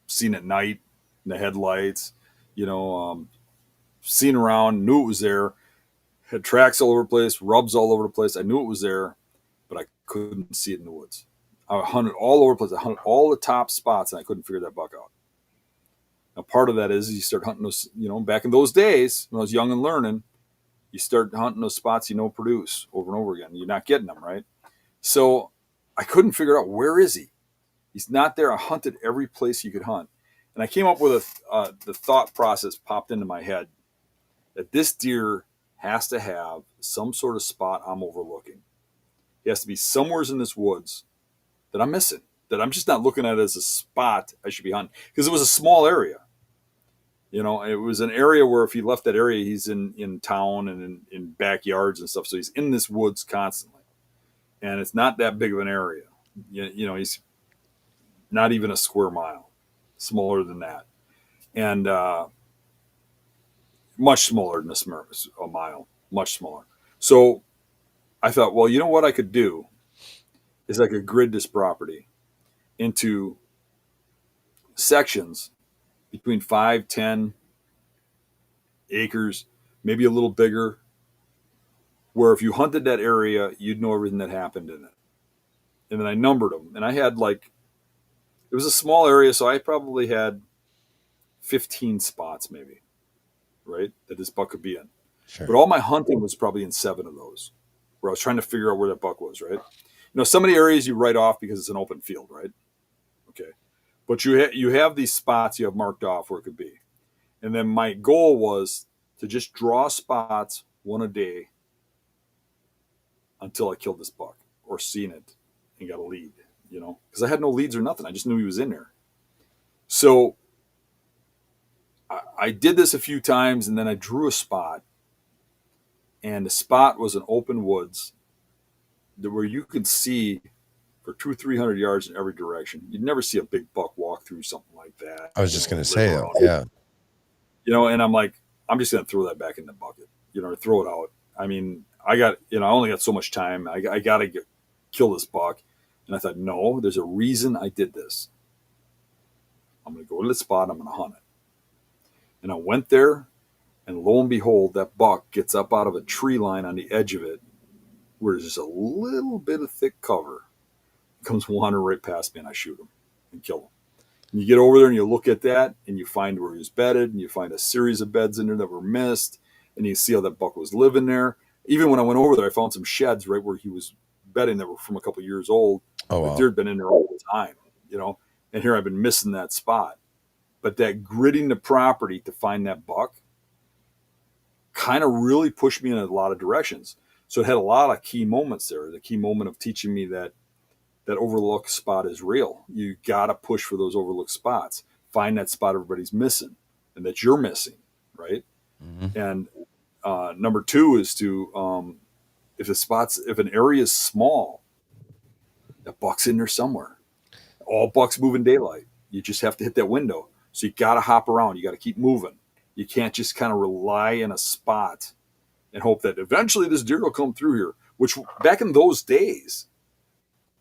seen at night in the headlights, seen around, knew it was there, had tracks all over the place, rubs all over the place. I knew it was there, but I couldn't see it in the woods. I hunted all over the place. I hunted all the top spots, and I couldn't figure that buck out. Now, part of that is you start hunting those, back in those days when I was young and learning, you start hunting those spots produce over and over again. You're not getting them, right? So I couldn't figure out, where is he? He's not there. I hunted every place you could hunt. And I came up with the thought process popped into my head that this deer has to have some sort of spot I'm overlooking. He has to be somewhere in this woods that I'm missing, that I'm just not looking at it as a spot I should be hunting. Because it was a small area. It was an area where if he left that area, he's in town and in backyards and stuff. So he's in this woods constantly. And it's not that big of an area. He's not even a square mile, smaller than that. And much smaller than a mile, much smaller. So I thought, well, you know what I could do is I could grid this property into sections between 5, 10 acres, maybe a little bigger, where if you hunted that area, you'd know everything that happened in it. And then I numbered them. And I had it was a small area, so I probably had 15 spots maybe, right, that this buck could be in. Sure. But all my hunting was probably in 7 of those, where I was trying to figure out where that buck was, right? Some of the areas you write off because it's an open field, right? Okay. But you have these spots you have marked off where it could be. And then my goal was to just draw spots one a day until I killed this buck or seen it and got a lead, because I had no leads or nothing. I just knew he was in there. So I did this a few times, and then I drew a spot, and the spot was an open woods where you could see for 200-300 yards in every direction. You'd never see a big buck walk through something like that. I was just going to say, yeah. And I'm like, I'm just going to throw that back in the bucket, or throw it out. I mean, I only got so much time. I got to kill this buck. And I thought, no, there's a reason I did this. I'm going to go to the spot. I'm going to hunt it. And I went there, and lo and behold, that buck gets up out of a tree line on the edge of it, where there's just a little bit of thick cover. Comes wandering right past me, and I shoot him and kill him. And you get over there and you look at that, and you find where he was bedded, and you find a series of beds in there that were missed, and you see how that buck was living there. Even when I went over there, I found some sheds right where he was bedding that were from a couple years old. Oh, wow. The deer had been in there all the time, and here I've been missing that spot. But that gridding the property to find that buck kind of really pushed me in a lot of directions. So it had a lot of key moments there. The key moment of teaching me that overlooked spot is real. You got to push for those overlooked spots. Find that spot everybody's missing and that you're missing, right? Mm-hmm. And number 2 is to, if an area is small, that buck's in there somewhere. All bucks move in daylight. You just have to hit that window. So you got to hop around. You got to keep moving. You can't just kind of rely in a spot and hope that eventually this deer will come through here, which back in those days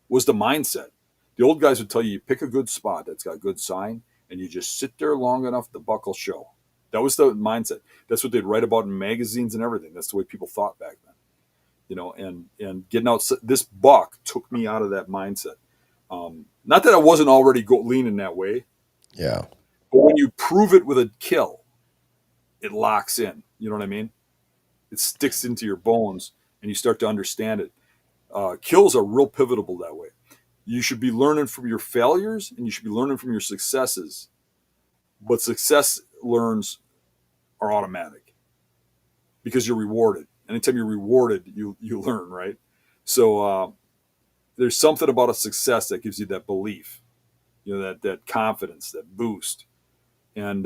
was the mindset. The old guys would tell you pick a good spot that's got good sign, and you just sit there long enough, the buck will show. That was the mindset. That's what they'd write about in magazines and everything. That's the way people thought back then. And getting out, this buck took me out of that mindset. Not that I wasn't already leaning that way. Yeah. But when you prove it with a kill, it locks in. You know what I mean? It sticks into your bones, and you start to understand it. Kills are real pivotal that way. You should be learning from your failures, and you should be learning from your successes. But success learns are automatic because you're rewarded. Anytime you're rewarded, you learn, right? So there's something about a success that gives you that belief that confidence, that boost. And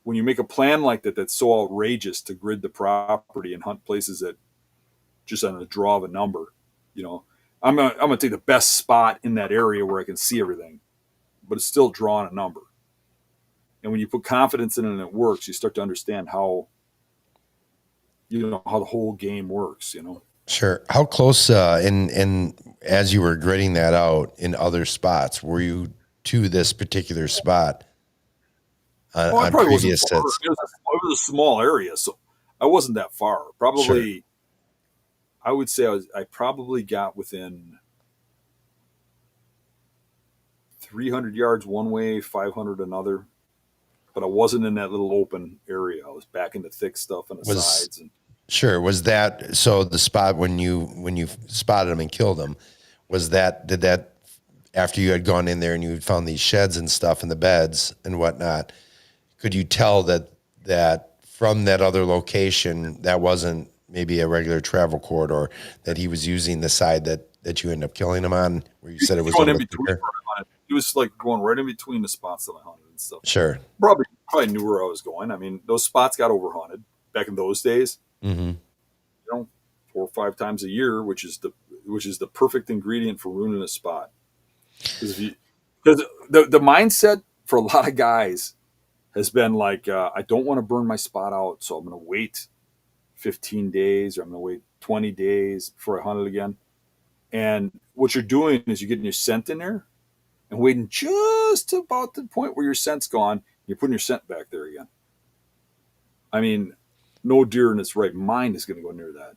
when you make a plan like that, that's so outrageous to grid the property and hunt places that just on the draw of a number, you know, I'm gonna take the best spot in that area where I can see everything, but it's still drawing a number. And when you put confidence in it and it works, you start to understand how how the whole game works. Sure. How close, in as you were grading that out in other spots, were you to this particular spot Well, I on probably wasn't previous far. sets? It was a small area, so I wasn't that far. Sure. Probably, I would say I probably got within 300 yards one way, 500 another. But I wasn't in that little open area. I was back in the thick stuff on the Was sides. And Sure. Was that so? The spot when you spotted him and killed him, did that after you had gone in there and you had found these sheds and stuff in the beds and whatnot? Could you tell that from that other location that wasn't maybe a regular travel corridor, that he was using the side that you ended up killing him on, where you said it was a going in little between, thicker? it was like going right in between the spots that I hunted and stuff. Sure. Probably knew where I was going. I mean, those spots got overhunted back in those days. Mm-hmm. 4 or 5 times a year, which is the perfect ingredient for ruining a spot. Because the mindset for a lot of guys has been like, I don't want to burn my spot out, so I'm going to wait 15 days or I'm going to wait 20 days before I hunt it again. And what you're doing is you're getting your scent in there and waiting just about the point where your scent's gone. You're putting your scent back there again. I mean, no deer in its right mind is going to go near that.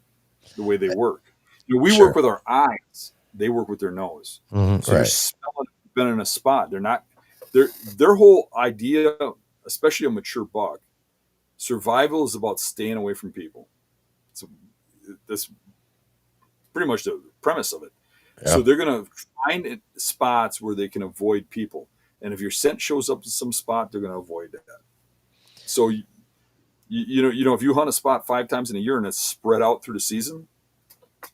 The way they work, we Sure. work with our eyes. They work with their nose. Mm-hmm. So they're smelling been in a spot. They're not. Their whole idea, especially a mature buck, survival is about staying away from people. So that's pretty much the premise of it. Yeah. So they're going to find spots where they can avoid people. And if your scent shows up to some spot, they're going to avoid that. So if you hunt a spot 5 times in a year and it's spread out through the season,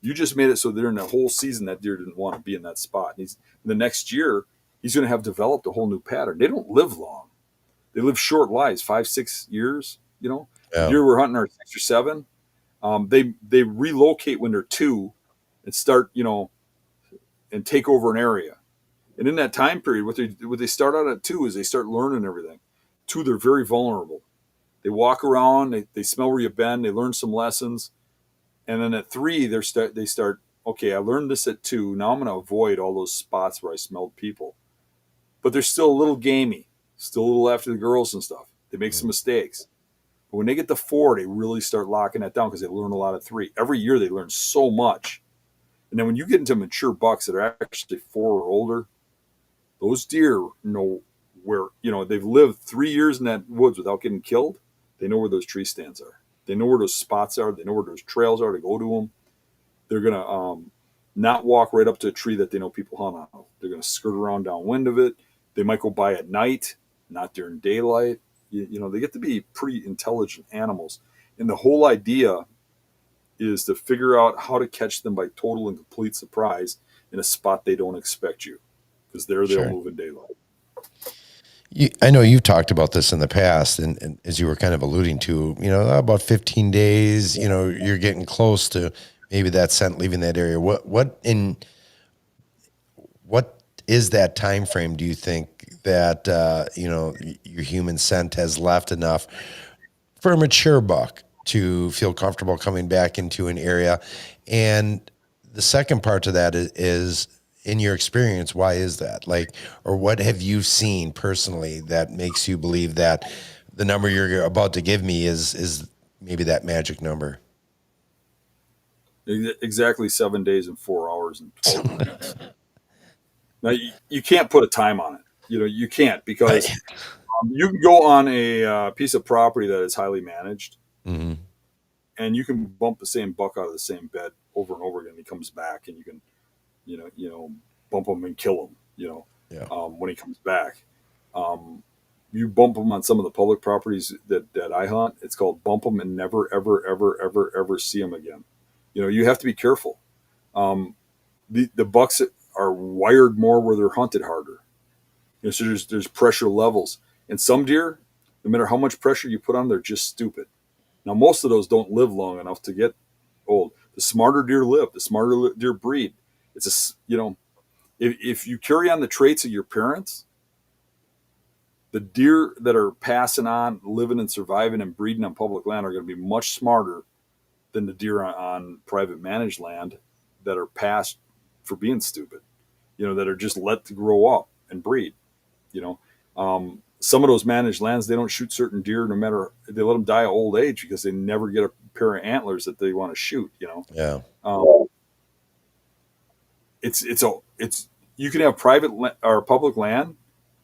you just made it so during the whole season that deer didn't want to be in that spot. And the next year, he's going to have developed a whole new pattern. They don't live long; they live short lives, 5-6 years. Yeah. Deer we're hunting are 6 or 7. They relocate when they're 2 and start and take over an area. And in that time period, what they start out at 2 is they start learning everything. 2, they're very vulnerable. They walk around, they smell where you been, they learn some lessons. And then at 3, they start, okay, I learned this at 2. Now I'm going to avoid all those spots where I smelled people. But they're still a little gamey, still a little after the girls and stuff. They make some mistakes. But when they get to 4, they really start locking that down because they learn a lot at 3. Every year they learn so much. And then when you get into mature bucks that are actually 4 or older, those deer know where, they've lived 3 years in that woods without getting killed. They know where those tree stands are. They know where those spots are. They know where those trails are to go to them. They're going to not walk right up to a tree that they know people hunt on. They're going to skirt around downwind of it. They might go by at night, not during daylight. They get to be pretty intelligent animals. And the whole idea is to figure out how to catch them by total and complete surprise in a spot they don't expect you, because they'll move in daylight. I know you've talked about this in the past, and as you were kind of alluding to, about 15 days, you're getting close to maybe that scent leaving that area. What is that time frame, do you think, that your human scent has left enough for a mature buck to feel comfortable coming back into an area? And the second part to that is in your experience, why is that? Or what have you seen personally that makes you believe that the number you're about to give me is maybe that magic number? Exactly 7 days and 4 hours and 12 minutes. Now, you can't put a time on it. You can't, because you can go on a piece of property that is highly managed, mm-hmm. and you can bump the same buck out of the same bed over and over again. He comes back, and you can, bump him and kill him, when he comes back. You bump him on some of the public properties that I hunt. It's called bump him and never, ever, ever, ever, ever see him again. You have to be careful. The bucks are wired more where they're hunted harder. So there's pressure levels, and some deer, no matter how much pressure you put on, they're just stupid. Now most of those don't live long enough to get old. The smarter deer live. The smarter deer breed. It's if you carry on the traits of your parents, the deer that are passing on, living and surviving and breeding on public land are going to be much smarter than the deer on private managed land that are passed for being stupid, that are just let to grow up and breed. Some of those managed lands, they don't shoot certain deer no matter, they let them die of old age because they never get a pair of antlers that they want to shoot. Yeah. It's you can have private or public land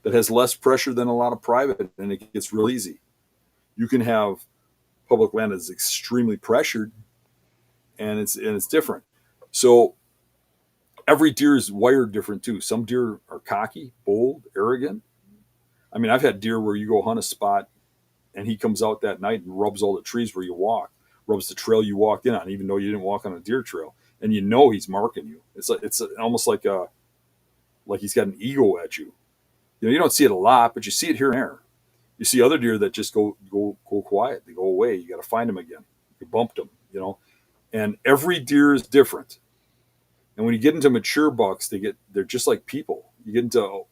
that has less pressure than a lot of private, and it gets real easy. You can have public land that's extremely pressured, and it's different. So every deer is wired different too. Some deer are cocky, bold, arrogant. I mean, I've had deer where you go hunt a spot and he comes out that night and rubs all the trees where you walk, rubs the trail you walked in on, even though you didn't walk on a deer trail, and he's marking you. It's almost like he's got an ego at you. You don't see it a lot, but you see it here and there. You see other deer that just go quiet. They go away. You got to find them again. You bumped them, and every deer is different. And when you get into mature bucks, they're just like people. You get into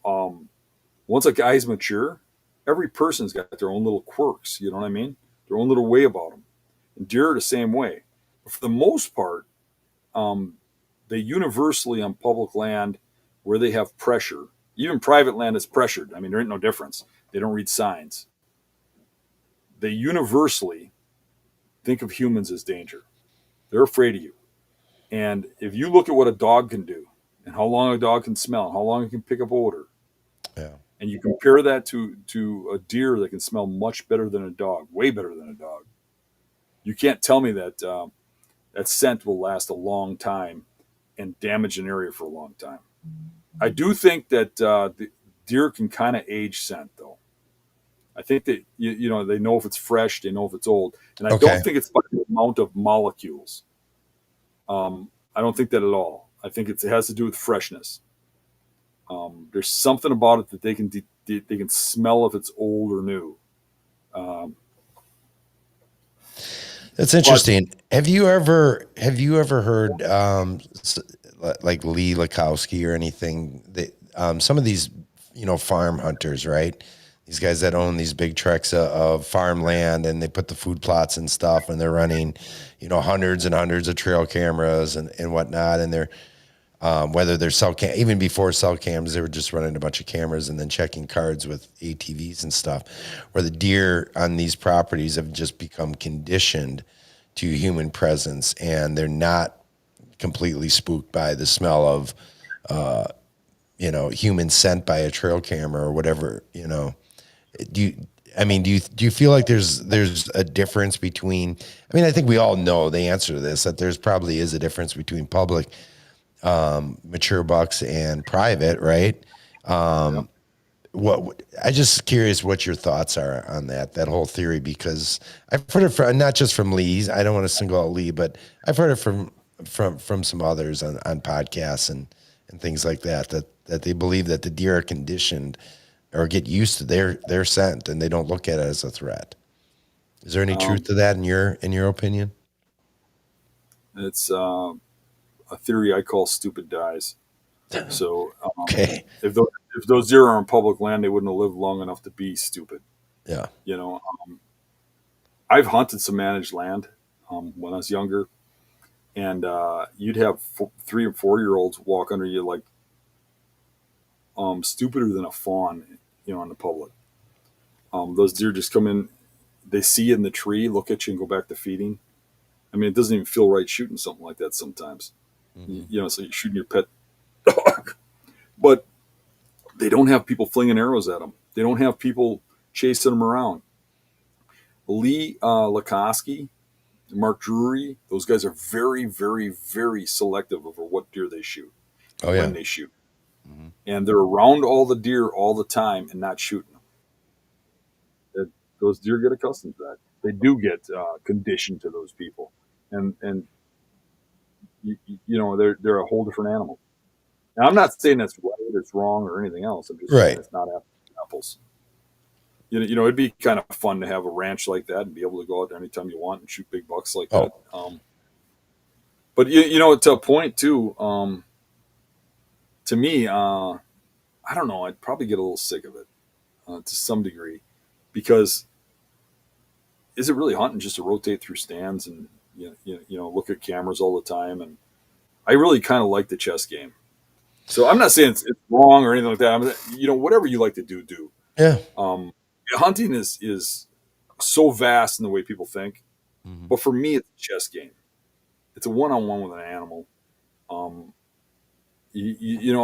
once a guy's mature, every person's got their own little quirks. You know what I mean? Their own little way about them. And deer are the same way. But for the most part, they universally on public land where they have pressure, even private land is pressured. I mean, there ain't no difference. They don't read signs. They universally think of humans as danger. They're afraid of you. And if you look at what a dog can do and how long a dog can smell and how long it can pick up odor, Yeah. and you compare that to a deer that can smell much better than a dog, way better than a dog, you can't tell me that that scent will last a long time and damage an area for a long time. I do think that the deer can kind of age scent, though. I think that they know if it's fresh, they know if it's old, and I don't think it's by the amount of molecules. I don't think that at all. I think it has to do with freshness. There's something about it that they can smell if it's old or new. That's interesting. Have you ever heard like Lee Lakowski or anything? Some of these farm hunters, right? These guys that own these big tracts of farmland, and they put the food plots and stuff, and they're running, hundreds and hundreds of trail cameras and whatnot, and they're whether they're even before cell cams, they were just running a bunch of cameras and then checking cards with ATVs and stuff, where the deer on these properties have just become conditioned to human presence, and they're not completely spooked by the smell of, human scent by a trail camera or whatever. Do you feel like there's a difference between? I mean, I think we all know the answer to this, that there's probably is a difference between public mature bucks and private, right? What I just curious what your thoughts are on that whole theory, because I've heard it from, not just from Lee. I don't want to single out Lee, but I've heard it from some others on podcasts and things like that they believe that the deer are conditioned or get used to their scent, and they don't look at it as a threat. Is there any truth to that in your opinion? It's a theory I call stupid dies. So Okay. if those deer are on public land, they wouldn't have lived long enough to be stupid. Yeah. I've hunted some managed land when I was younger, and you'd have 3 and 4-year-olds walk under you like stupider than a fawn, on the public. Those deer just come in, they see you in the tree, look at you, and go back to feeding. I mean, it doesn't even feel right shooting something like that sometimes. Mm-hmm. So you're shooting your pet dog, but they don't have people flinging arrows at them. They don't have people chasing them around. Lee Lakowski, Mark Drury, those guys are very, very, very selective over what deer they shoot, when they shoot. Mm-hmm. And they're around all the deer all the time and not shooting them. Those deer get accustomed to that. They do get conditioned to those people, and they're a whole different animal. Now, I'm not saying that's right it's wrong or anything else. I'm just saying Right. it's not apples to apples. It'd be kind of fun to have a ranch like that and be able to go out there anytime you want and shoot big bucks like that. Oh, But to a point too. To me, I don't know. I'd probably get a little sick of it to some degree, because is it really hunting just to rotate through stands and look at cameras all the time? And I really kind of like the chess game. So I'm not saying it's wrong or anything like that. Whatever you like to do, do. yeah. Hunting is so vast in the way people think, Mm-hmm. but for me, it's a chess game. It's a one-on-one with an animal.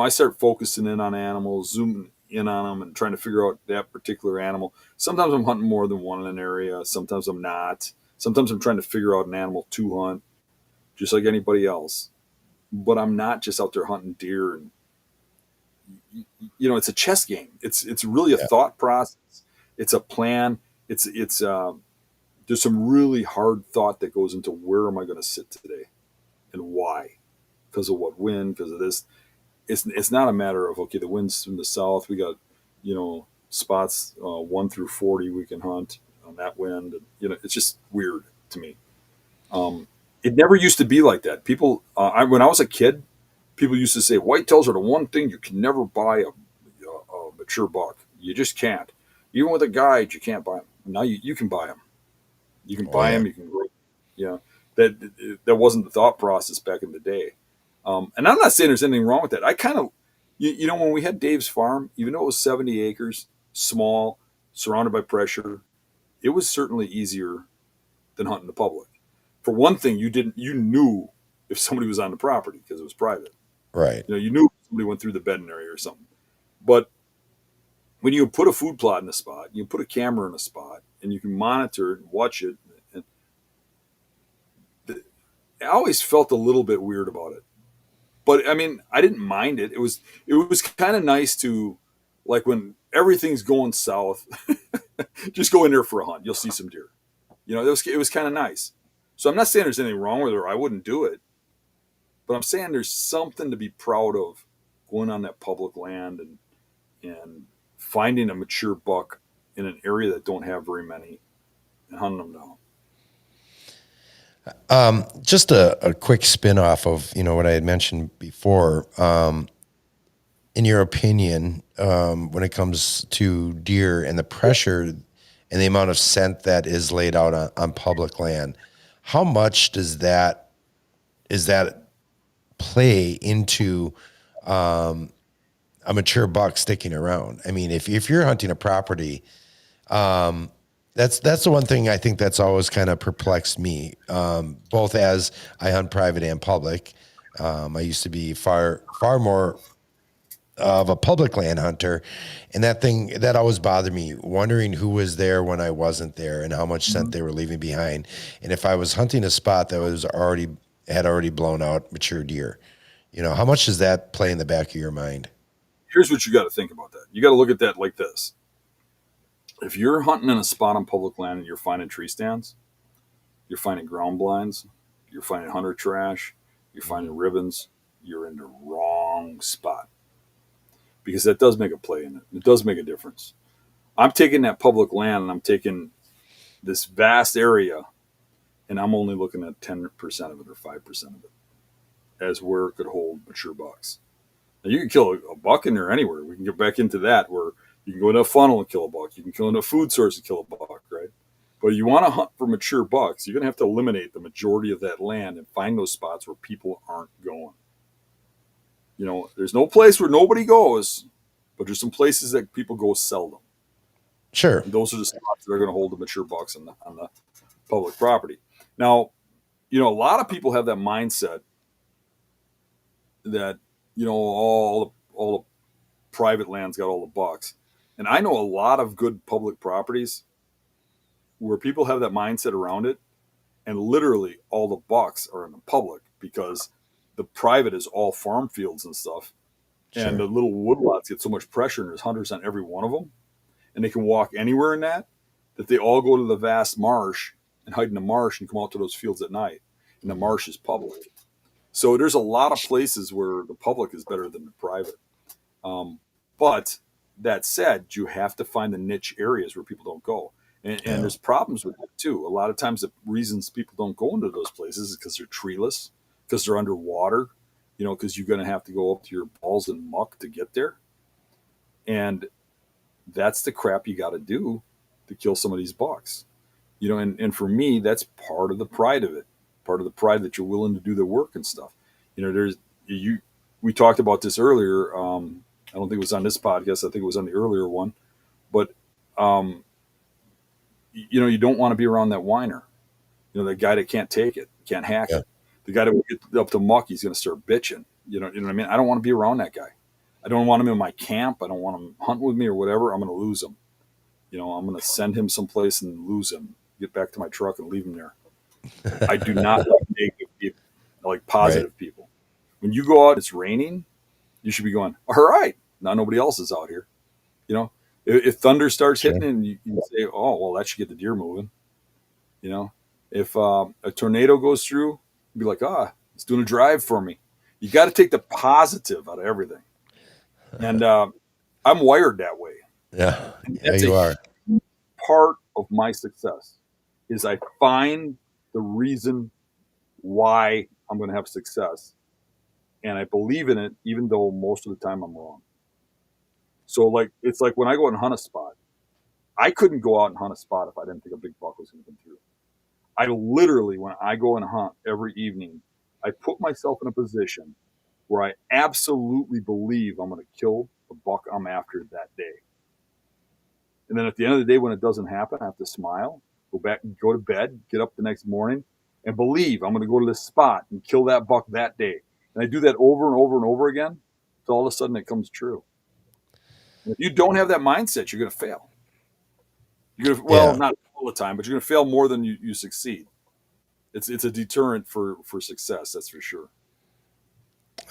I start focusing in on animals, zooming in on them, and trying to figure out that particular animal. Sometimes I'm hunting more than one in an area. Sometimes I'm not. Sometimes I'm trying to figure out an animal to hunt, just like anybody else. But I'm not just out there hunting deer. And it's a chess game. It's really a thought process. It's a plan. It's there's some really hard thought that goes into where am I going to sit today, and why, because of what wind, because of this. It's not a matter of, okay, the wind's from the south. We got, spots 1 through 40 we can hunt on that wind. And, it's just weird to me. It never used to be like that. People, when I was a kid, people used to say whitetails are the one thing you can never buy a mature buck. You just can't. Even with a guide, you can't buy them. Now you can buy them. You can buy them. You can grow. That wasn't the thought process back in the day. And I'm not saying there's anything wrong with that. I kind of, when we had Dave's farm, even though it was 70 acres, small, surrounded by pressure, it was certainly easier than hunting the public. For one thing, you knew if somebody was on the property because it was private. Right. You knew if somebody went through the bedding area or something. But when you put a food plot in a spot, you put a camera in a spot, and you can monitor it and watch it, and I always felt a little bit weird about it. But I mean, I didn't mind it. It was kind of nice to, like, when everything's going south, just go in there for a hunt. You'll see some deer. It was kind of nice. So I'm not saying there's anything wrong with it or I wouldn't do it, but I'm saying there's something to be proud of going on that public land and finding a mature buck in an area that don't have very many and hunting them down. Just a quick spin off of, what I had mentioned before. In your opinion, when it comes to deer and the pressure and the amount of scent that is laid out on public land, how much is that play into a mature buck sticking around? I mean, if you're hunting a property, that's the one thing I think that's always kind of perplexed me, both as I hunt private and public. I used to be far more of a public land hunter, and that always bothered me, wondering who was there when I wasn't there and how much scent they were leaving behind. And if I was hunting a spot that had already blown out mature deer, how much does that play in the back of your mind? Here's what you got to think about that. You got to look at that like this. If you're hunting in a spot on public land and you're finding tree stands, you're finding ground blinds, you're finding hunter trash, you're finding ribbons, you're in the wrong spot. Because that does make a play in it. It does make a difference. I'm taking that public land and I'm taking this vast area and I'm only looking at 10% of it or 5% of it as where it could hold mature bucks. Now, you can kill a buck in there anywhere. We can get back into that where you can go into a funnel and kill a buck. You can kill into a food source and kill a buck, right? But you want to hunt for mature bucks, you're going to have to eliminate the majority of that land and find those spots where people aren't going. There's no place where nobody goes, but there's some places that people go seldom. Sure. And those are the spots that are going to hold the mature bucks on the public property. Now, a lot of people have that mindset that, all the private land's got all the bucks. And I know a lot of good public properties where people have that mindset around it, and literally all the bucks are in the public because the private is all farm fields and stuff. Sure. And the little woodlots get so much pressure, and there's hunters on every one of them, and they can walk anywhere in that they all go to the vast marsh and hide in the marsh and come out to those fields at night. And the marsh is public. So there's a lot of places where the public is better than the private. But that said, you have to find the niche areas where people don't go. And Yeah. there's problems with it too. A lot of times the reasons people don't go into those places is because they're treeless, because they're underwater, because you're going to have to go up to your balls in muck to get there. And that's the crap you got to do to kill some of these bucks. And for me, that's part of the pride of it, part of the pride that you're willing to do the work and stuff. We talked about this earlier. I don't think it was on this podcast. I think it was on the earlier one, but you don't want to be around that whiner, that guy that can't take it, can't hack Yeah. it. The guy that will get up to muck, he's going to start bitching. You know what I mean? I don't want to be around that guy. I don't want him in my camp. I don't want him hunting with me or whatever. I'm going to lose him. I'm going to send him someplace and lose him, get back to my truck and leave him there. I do not like negative people. I like positive people. When you go out, it's raining, you should be going, all right, now nobody else is out here. If thunder starts hitting and you say, oh, well, that should get the deer moving. If a tornado goes through, be like, it's doing a drive for me. You got to take the positive out of everything. And I'm wired that way. Yeah. Yeah, you are. Part of my success is I find the reason why I'm going to have success. And I believe in it, even though most of the time I'm wrong. So it's like when I go out and hunt a spot, I couldn't go out and hunt a spot if I didn't think a big buck was going to come through. I literally, when I go and hunt every evening, I put myself in a position where I absolutely believe I'm going to kill the buck I'm after that day. And then at the end of the day, when it doesn't happen, I have to smile, go back and go to bed, get up the next morning, and believe I'm going to go to this spot and kill that buck that day. And I do that over and over and over again. So all of a sudden it comes true. And if you don't have that mindset, you're going to fail. Not all the time, but you're going to fail more than you succeed. It's a deterrent for success. That's for sure.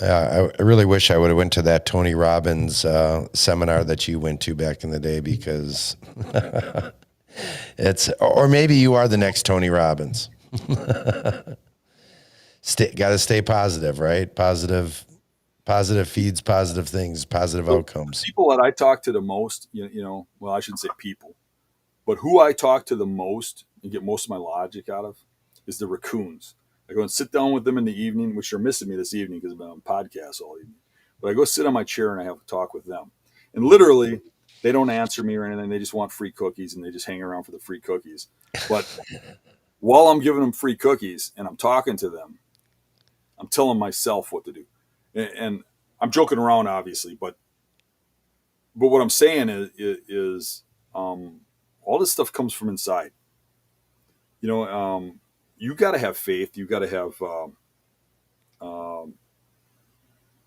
I really wish I would have went to that Tony Robbins seminar that you went to back in the day, because or maybe you are the next Tony Robbins. Got to stay positive, right? Positive feeds positive things, positive outcomes. People that I talk to the most, well, I shouldn't say people, but who I talk to the most and get most of my logic out of is the raccoons. I go and sit down with them in the evening, which they're missing me this evening because I've been on podcasts all evening. But I go sit on my chair and I have a talk with them. And literally, they don't answer me or anything. They just want free cookies and they just hang around for the free cookies. But while I'm giving them free cookies and I'm talking to them, I'm telling myself what to do. And I'm joking around, obviously, but what I'm saying is all this stuff comes from inside. You got to have faith. You got to have,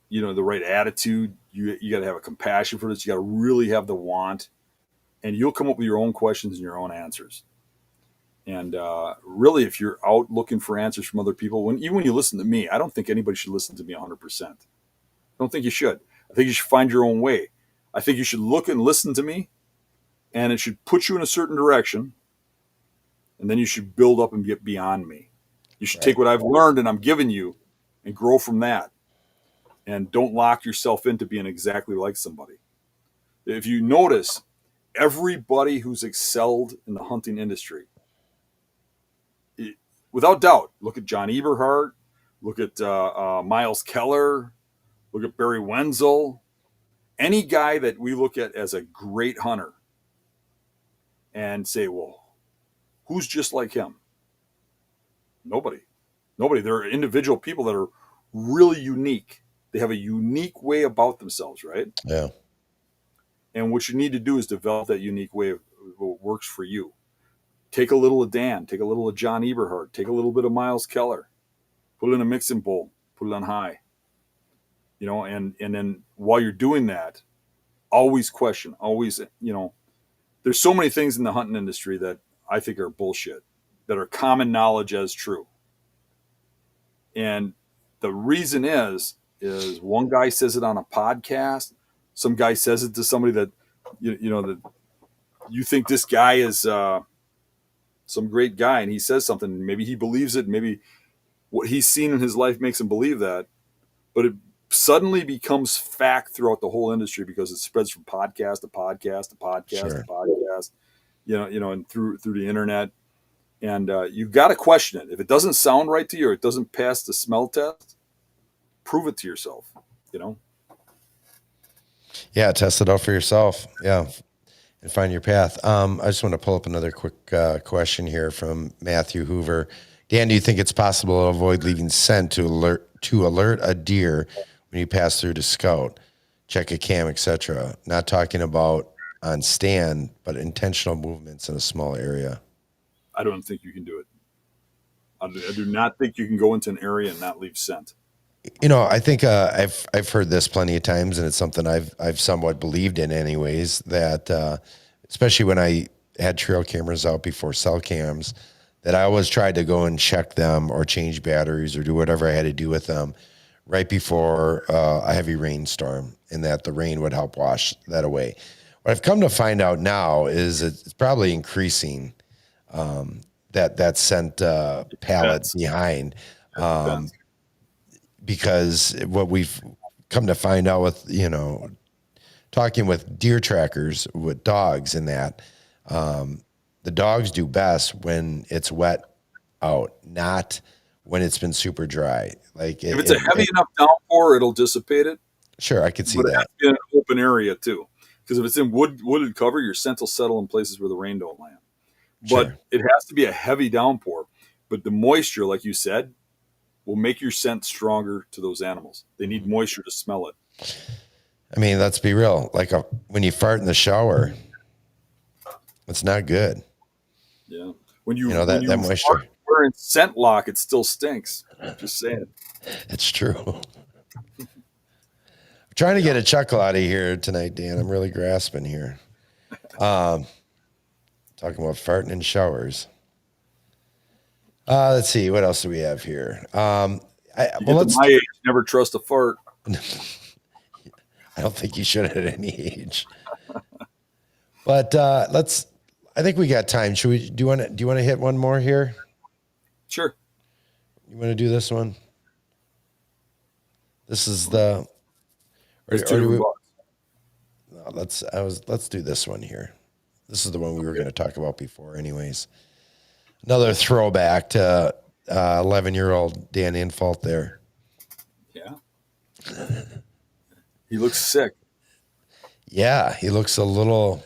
the right attitude. You got to have a compassion for this. You got to really have the want, and you'll come up with your own questions and your own answers. And really, if you're out looking for answers from other people, even when you listen to me, I don't think anybody should listen to me 100%. I don't think you should. I think you should find your own way. I think you should look and listen to me, and it should put you in a certain direction. And then you should build up and get beyond me. You should take what I've learned and I'm giving you and grow from that. And don't lock yourself into being exactly like somebody. If you notice, everybody who's excelled in the hunting industry, without doubt, look at John Eberhart, look at Miles Keller, look at Barry Wenzel, any guy that we look at as a great hunter and say, well, who's just like him? Nobody. There are individual people that are really unique. They have a unique way about themselves, right? Yeah. And what you need to do is develop that unique way of what works for you. Take a little of Dan, take a little of John Eberhart, take a little bit of Miles Keller, put it in a mixing bowl, put it on high. And then while you're doing that, always question, there's so many things in the hunting industry that I think are bullshit, that are common knowledge as true. And the reason is one guy says it on a podcast. Some guy says it to somebody that, that you think this guy is some great guy, and he says something. Maybe he believes it. Maybe what he's seen in his life makes him believe that. But suddenly becomes fact throughout the whole industry because it spreads from podcast to podcast to podcast to Sure. podcast, and through the internet. And you got to question it. If it doesn't sound right to you or it doesn't pass the smell test, prove it to yourself. You know. Yeah, test it out for yourself. Yeah, and find your path. I just want to pull up another quick question here from Matthew Hoover. Dan, do you think it's possible to avoid leaving scent to alert a deer when you pass through to scout, check a cam, etc.? Not talking about on stand, but intentional movements in a small area. I don't think you can do it. I do not think you can go into an area and not leave scent. I think I've heard this plenty of times, and it's something I've somewhat believed in, anyways. That especially when I had trail cameras out before cell cams, that I always tried to go and check them or change batteries or do whatever I had to do with them right before a heavy rainstorm, and that the rain would help wash that away. What I've come to find out now is it's probably increasing that scent palette behind. Because what we've come to find out with, talking with deer trackers, with dogs and that, the dogs do best when it's wet out, not when it's been super dry. Like if it's a heavy enough downpour, it'll dissipate it. Sure, I could see but it that. has to be in an open area too, because if it's in wooded cover, your scent will settle in places where the rain don't land. But Sure. it has to be a heavy downpour. But the moisture, like you said, will make your scent stronger to those animals. They need moisture to smell it. I mean, let's be real. Like when you fart in the shower, it's not good. Yeah. When you that moisture. wearing scent lock, it still stinks. Just saying. It's true. I'm trying to get a chuckle out of here tonight, Dan. I'm really grasping here. Talking about farting in showers. Let's see. What else do we have here? My age, never trust a fart. I don't think you should at any age. But I think we got time. Do you want to hit one more here? Sure. You want to do this one? This is let's do this one here. This is the one we were going to talk about before anyways. Another throwback to 11-year-old Dan Infault there. Yeah. He looks sick. Yeah, he looks a little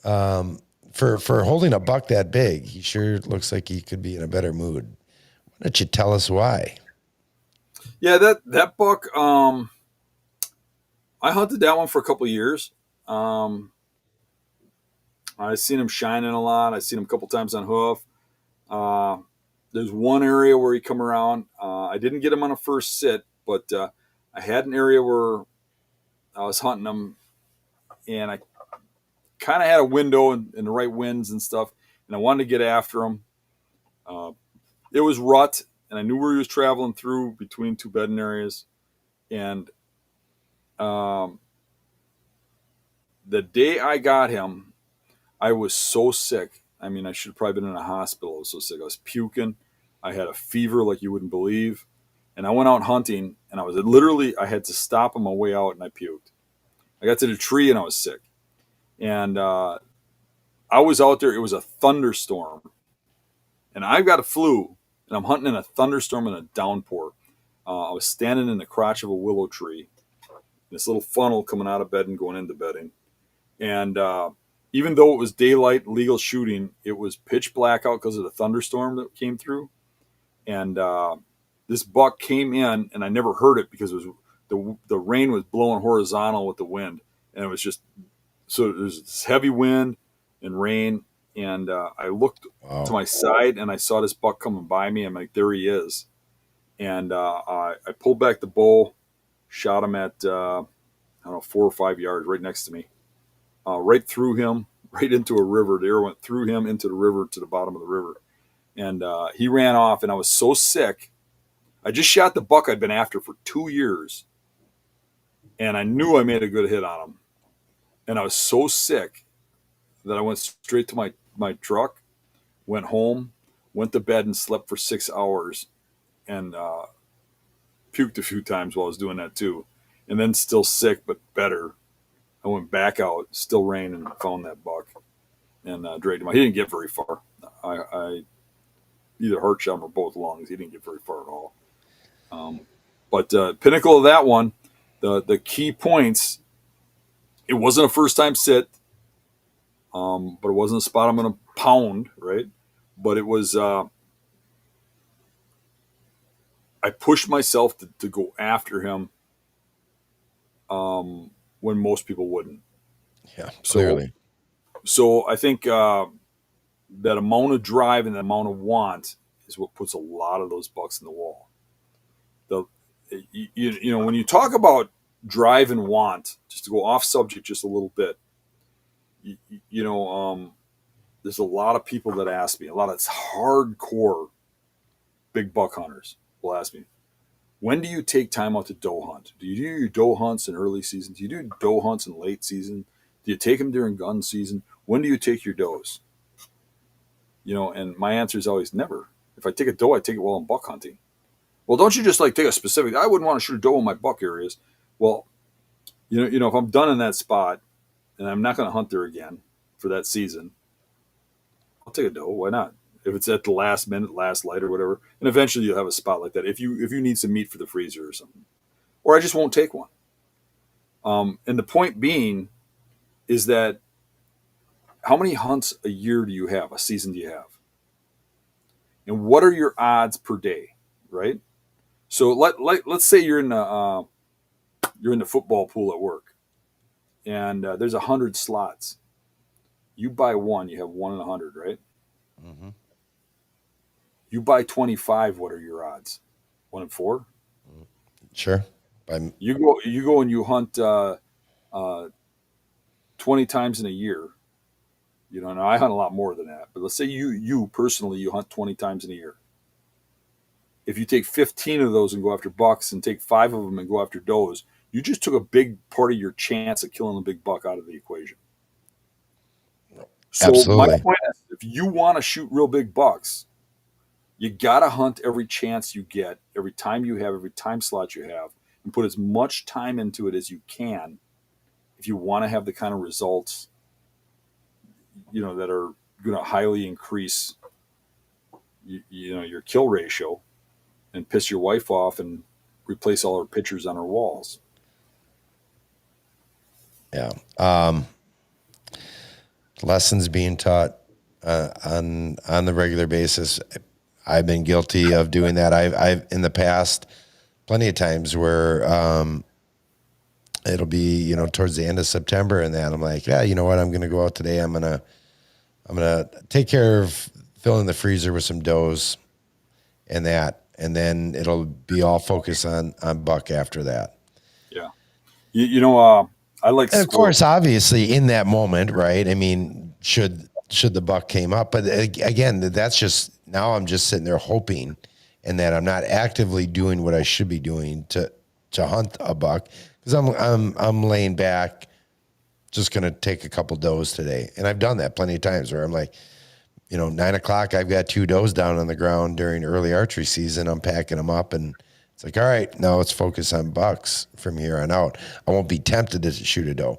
for holding a buck that big, he sure looks like he could be in a better mood. Why don't you tell us why? Yeah, that buck, I hunted that one for a couple of years. I've seen him shining a lot. I've seen him a couple times on hoof. There's one area where he come around. I didn't get him on a first sit, but I had an area where I was hunting him, and I kind of had a window in the right winds and stuff, and I wanted to get after him. It was rut, and I knew where he was traveling through between two bedding areas. And the day I got him, I was so sick. I mean, I should have probably been in a hospital. I was so sick. I was puking. I had a fever like you wouldn't believe. And I went out hunting, and I had to stop on my way out, and I puked. I got to the tree, and I was sick. And I was out there. It was a thunderstorm. And I've got a flu, and I'm hunting in a thunderstorm and a downpour. I was standing in the crotch of a willow tree, this little funnel coming out of bed and going into bedding. And even though it was daylight, legal shooting, it was pitch black out because of the thunderstorm that came through. And this buck came in, and I never heard it because it was the rain was blowing horizontal with the wind. And it was just, so there's this heavy wind and rain. And I looked to my side, and I saw this buck coming by me. I'm like, there he is. And I pulled back the bow, shot him at, 4 or 5 yards right next to me, right through him, right into a river. The arrow went through him into the river to the bottom of the river. And he ran off, and I was so sick. I just shot the buck I'd been after for 2 years, and I knew I made a good hit on him. And I was so sick that I went straight to my truck, went home, went to bed, and slept for 6 hours. And puked a few times while I was doing that too. And then still sick, but better. I went back out, still rain, and found that buck and dragged him out. He didn't get very far. I either hurt shot him or both lungs. He didn't get very far at all. But pinnacle of that one, the key points, it wasn't a first time sit, but it wasn't a spot I'm going to pound, right? But it was, I pushed myself to go after him when most people wouldn't. Yeah, clearly. So I think that amount of drive and the amount of want is what puts a lot of those bucks in the wall. You know, when you talk about drive and want, just to go off subject just a little bit, there's a lot of people that ask me, a lot of hardcore big buck hunters will ask me, when do you take time out to doe hunt? Do you do your doe hunts in early season? Do you do doe hunts in late season? Do you take them during gun season? When do you take your does? And my answer is always never. If I take a doe, I take it while I'm buck hunting. Well, don't you just take a specific, I wouldn't want to shoot a doe in my buck areas. Well, if I'm done in that spot and I'm not going to hunt there again for that season, I'll take a doe. Why not? If it's at the last minute, last light or whatever. And eventually you'll have a spot like that. If you need some meat for the freezer or something, or I just won't take one. And the point being is that how many hunts a year do you have? A season do you have? And what are your odds per day? Right? So let's say you're in the football pool at work, and there's 100 slots. You buy one, you have 1 in 100, right? Mm-hmm. You buy 25. What are your odds? 1 in 4. Sure. You go and you hunt 20 times in a year. And I hunt a lot more than that. But let's say you personally you hunt 20 times in a year. If you take 15 of those and go after bucks and take 5 of them and go after does, you just took a big part of your chance at killing a big buck out of the equation. So Absolutely. my point is, if you want to shoot real big bucks, you got to hunt every chance you get, every time you have, every time slot you have, and put as much time into it as you can if you want to have the kind of results, that are going to highly increase, your kill ratio and piss your wife off and replace all her pictures on her walls. Yeah. Lessons being taught on the regular basis. I've been guilty of doing that. I've in the past plenty of times where it'll be towards the end of September, and then I'm like, yeah, you know what? I'm going to go out today. I'm gonna take care of filling the freezer with some does and that, and then it'll be all focused on buck after that. Yeah, I like. And of course, obviously, in that moment, right? I mean, should the buck came up, but again, that's just now I'm just sitting there hoping, and that I'm not actively doing what I should be doing to hunt a buck, because I'm laying back, just gonna take a couple does today, and I've done that plenty of times where I'm like, 9 o'clock, I've got 2 does down on the ground during early archery season. I'm packing them up, and it's like, all right, now let's focus on bucks from here on out. I won't be tempted to shoot a doe.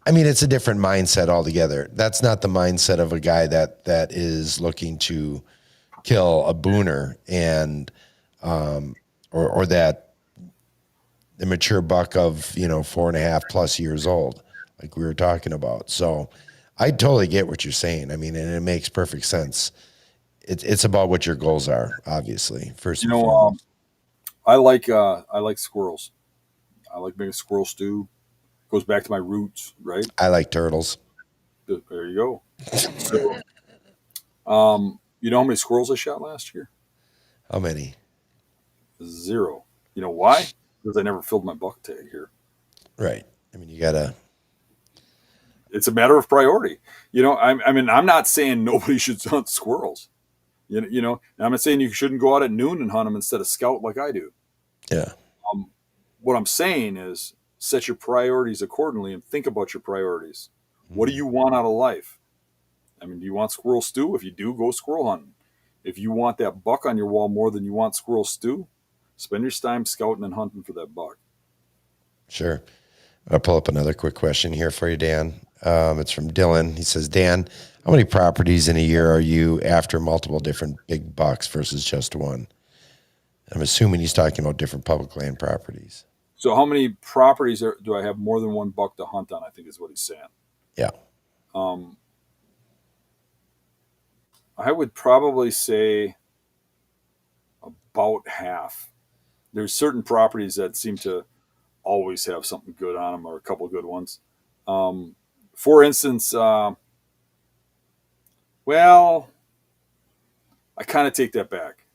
I mean, it's a different mindset altogether. That's not the mindset of a guy that is looking to kill a booner and or that the mature buck of 4.5 plus years old, like we were talking about. So I totally get what you're saying. I mean, and it makes perfect sense. It's about what your goals are, obviously. First and foremost. I like squirrels. I like making squirrel stew. Goes back to my roots, right? I like turtles. There you go. So, you know how many squirrels I shot last year? How many? 0. You know why? Because I never filled my buck tag here. Right. I mean, you gotta. It's a matter of priority. I'm not saying nobody should hunt squirrels. I'm not saying you shouldn't go out at noon and hunt them instead of scout like I do. Yeah. What I'm saying is set your priorities accordingly and think about your priorities. What do you want out of life? I mean, do you want squirrel stew? If you do, go squirrel hunting. If you want that buck on your wall more than you want squirrel stew, Spend your time scouting and hunting for that buck. Sure. I'll pull up another quick question here for you, Dan. It's from Dylan. He says, Dan, how many properties in a year are you after multiple different big bucks versus just one? I'm assuming he's talking about different public land properties. So how many properties do I have more than one buck to hunt on? I think is what he's saying. Yeah. I would probably say about half. There's certain properties that seem to always have something good on them, or a couple good ones. For instance, well, I kind of take that back.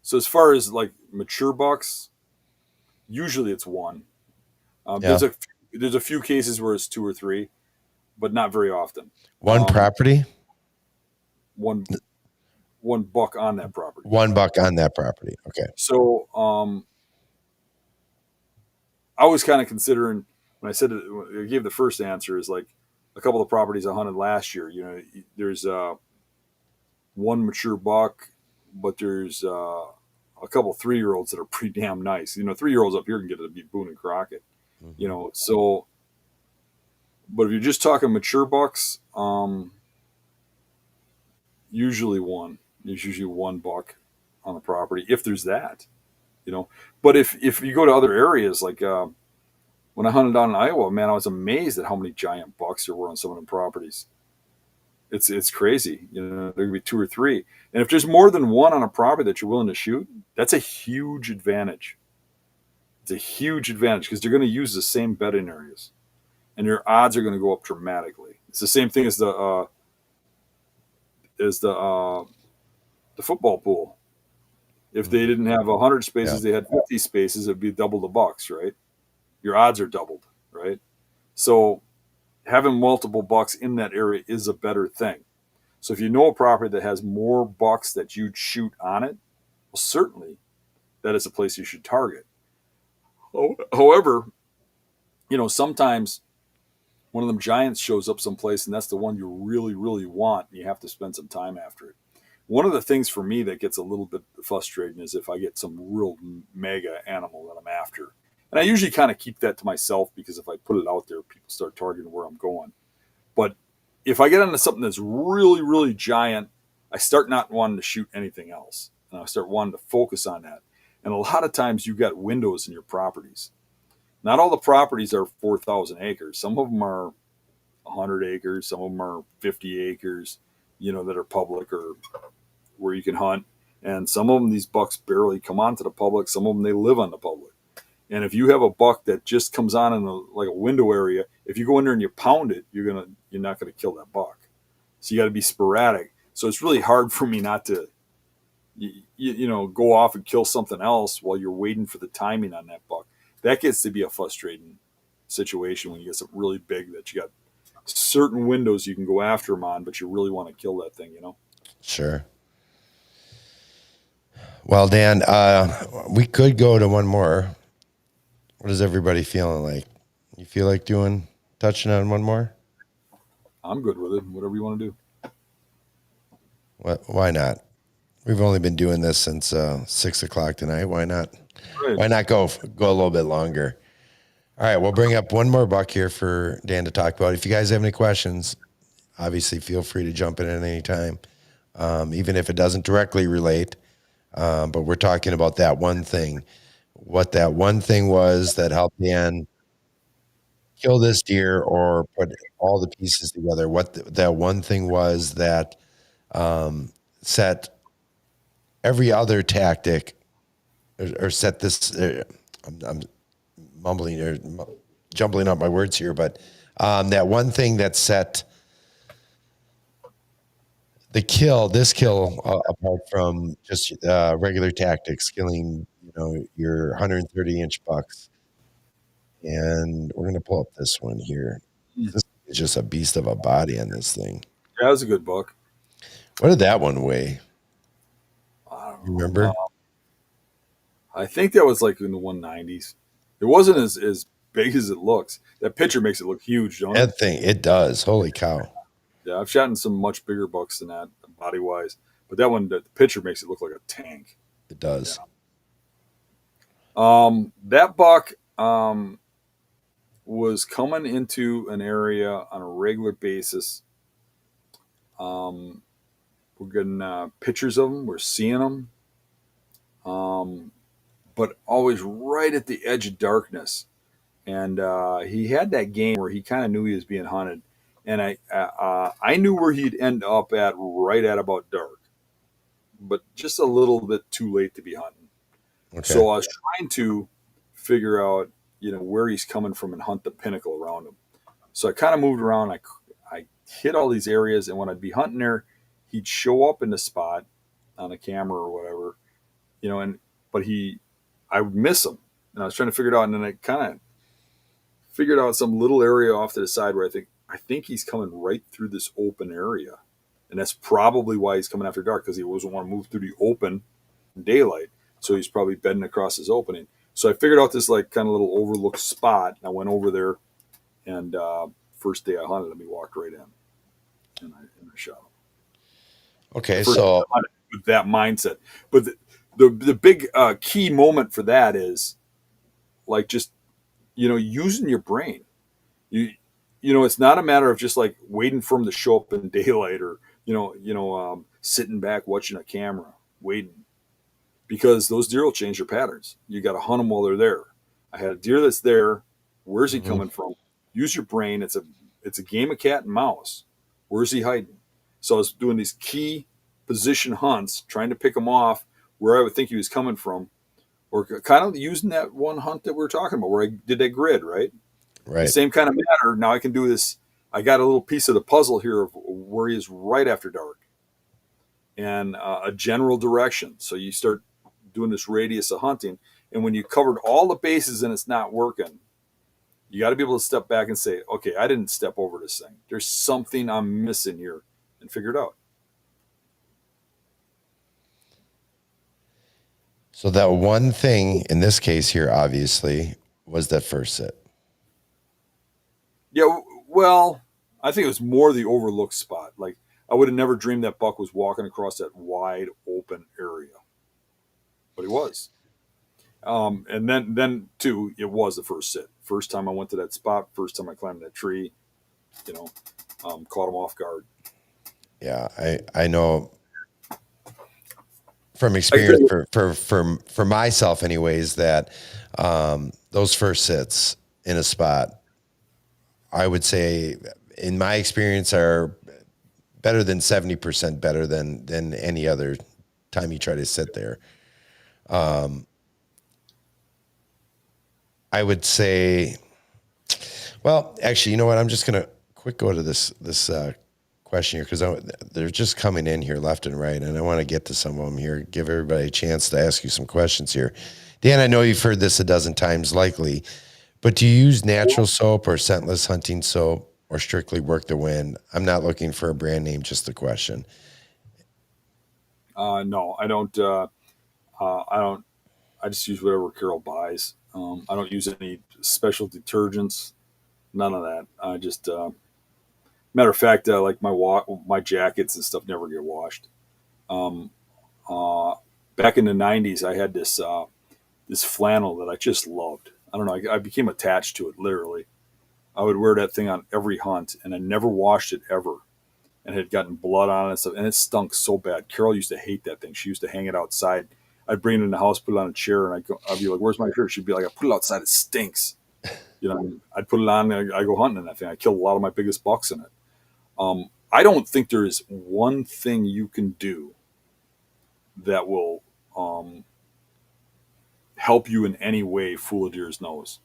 So as far as like mature bucks, usually it's one. Yeah. There's a few cases where it's two or three, but not very often. One property? One buck on that property. One buck on that property. Okay. So I was kind of considering when I said it, I gave the first answer is like a couple of properties I hunted last year. You know, there's one mature buck, but there's a couple 3-year-olds that are pretty damn nice. You know, 3-year-olds up here can get to beat Boone and Crockett. Mm-hmm. You know, so. But if you're just talking mature bucks, usually one. There's usually one buck on the property if there's that. You know, but if you go to other areas like when I hunted down in Iowa, man, I was amazed at how many giant bucks there were on some of the properties. It's crazy. You know, there could be 2 or 3, and if there's more than one on a property that you're willing to shoot, that's a huge advantage. It's a huge advantage because they're going to use the same bedding areas, and your odds are going to go up dramatically. It's the same thing as the football pool. If they didn't have 100 spaces, they had 50 spaces, it'd be double the bucks, right? Your odds are doubled, right? So having multiple bucks in that area is a better thing. So if you know a property that has more bucks that you'd shoot on it, well, certainly that is a place you should target. However, you know, sometimes one of them giants shows up someplace and that's the one you really, really want, and you have to spend some time after it. One of the things for me that gets a little bit frustrating is if I get some real mega animal that I'm after. And I usually kind of keep that to myself because if I put it out there, people start targeting where I'm going. But if I get into something that's really, really giant, I start not wanting to shoot anything else. And I start wanting to focus on that. And a lot of times you've got windows in your properties. Not all the properties are 4,000 acres. Some of them are 100 acres. Some of them are 50 acres, you know, that are public or where you can hunt. And some of them, these bucks barely come onto the public. Some of them, they live on the public. And if you have a buck that just comes on in like a window area, if you go in there and you pound it, you're not gonna kill that buck. So you got to be sporadic. So it's really hard for me not to, you know, go off and kill something else while you're waiting for the timing on that buck. That gets to be a frustrating situation when you get something really big that you got certain windows you can go after them on, but you really want to kill that thing, you know? Sure. Well, Dan, we could go to one more. What is everybody feeling like? You feel like touching on one more? I'm good with it. Whatever you want to do. Why not? We've only been doing this since 6 o'clock tonight. Why not? Right. Why not go a little bit longer? All right, we'll bring up one more buck here for Dan to talk about. If you guys have any questions, obviously feel free to jump in at any time, even if it doesn't directly relate. But we're talking about that one thing, what that one thing was that helped Dan kill this deer or put all the pieces together. What that one thing was that set every other tactic or set this. I'm mumbling or jumbling up my words here, but that one thing that set this kill apart from just regular tactics, killing, you know, your 130-inch bucks. And we're going to pull up this one here. This is just a beast of a body on this thing. Yeah, that was a good buck. What did that one weigh? I don't You remember? I think that was like in the 190s. It wasn't as big as it looks. That picture makes it look huge, don't it? That thing, it does. Holy cow. Yeah, I've shot in some much bigger bucks than that, body-wise. But that one, the picture makes it look like a tank. It does. Yeah. That buck was coming into an area on a regular basis. Um, we're getting pictures of them. We're seeing them, but always right at the edge of darkness. And he had that game where he kind of knew he was being hunted, and I knew where he'd end up at right at about dark, but just a little bit too late to be hunting. Okay. So I was trying to figure out, where he's coming from and hunt the pinnacle around him. So I kind of moved around. I hit all these areas, and when I'd be hunting there, he'd show up in the spot on a camera or whatever, but I would miss him, and I was trying to figure it out, and then I kind of figured out some little area off to the side where I think he's coming right through this open area, and that's probably why he's coming after dark, because he doesn't want to move through the open daylight. So he's probably bedding across his opening. So I figured out this like kind of little overlooked spot, and I went over there, and first day I hunted him, he walked right in, and I shot him. Okay, First so with that mindset, but the big key moment for that is like just using your brain. It's not a matter of just like waiting for him to show up in daylight, or sitting back watching a camera waiting, because those deer will change their patterns. You got to hunt them while they're there. I had a deer that's there. Where's he coming from? Use your brain. It's a game of cat and mouse. Where's he hiding? So I was doing these key position hunts, trying to pick him off where I would think he was coming from, or kind of using that one hunt that we were talking about where I did that grid, right? The same kind of matter. Now I can do this. I got a little piece of the puzzle here of where he is right after dark, and a general direction. So you start doing this radius of hunting, and when you covered all the bases and it's not working, you got to be able to step back and say, okay, I didn't step over this thing. There's something I'm missing here, and figure it out. So that one thing in this case here, obviously, was that first sit. Yeah, well, I think it was more the overlooked spot. Like, I would have never dreamed that buck was walking across that wide open area, but he was. And then too, it was the first sit. First time I went to that spot. First time I climbed that tree. Caught him off guard. Yeah, I know from experience for myself, anyways, that those first sits in a spot, I would say, in my experience, are better than 70% better than any other time you try to sit there. I would say, well, actually, you know what? I'm just gonna quick go to this question here, because they're just coming in here left and right, and I want to get to some of them here. Give everybody a chance to ask you some questions here. Dan, I know you've heard this a dozen times, likely, but do you use natural soap or scentless hunting soap, or strictly work the wind? I'm not looking for a brand name, just the question. No, I don't. I don't. I just use whatever Carol buys. I don't use any special detergents. None of that. I just, matter of fact, like my jackets and stuff never get washed. Um, Back in the '90s, I had this flannel that I just loved. I don't know. I became attached to it, literally. I would wear that thing on every hunt, and I never washed it ever. And it had gotten blood on it and stuff, and it stunk so bad. Carol used to hate that thing. She used to hang it outside. I'd bring it in the house, put it on a chair, and I'd be like, "Where's my shirt?" She'd be like, "I put it outside. It stinks." I'd put it on, and I go hunting in that thing. I killed a lot of my biggest bucks in it. I don't think there is one thing you can do that will help you in any way fool a deer's nose.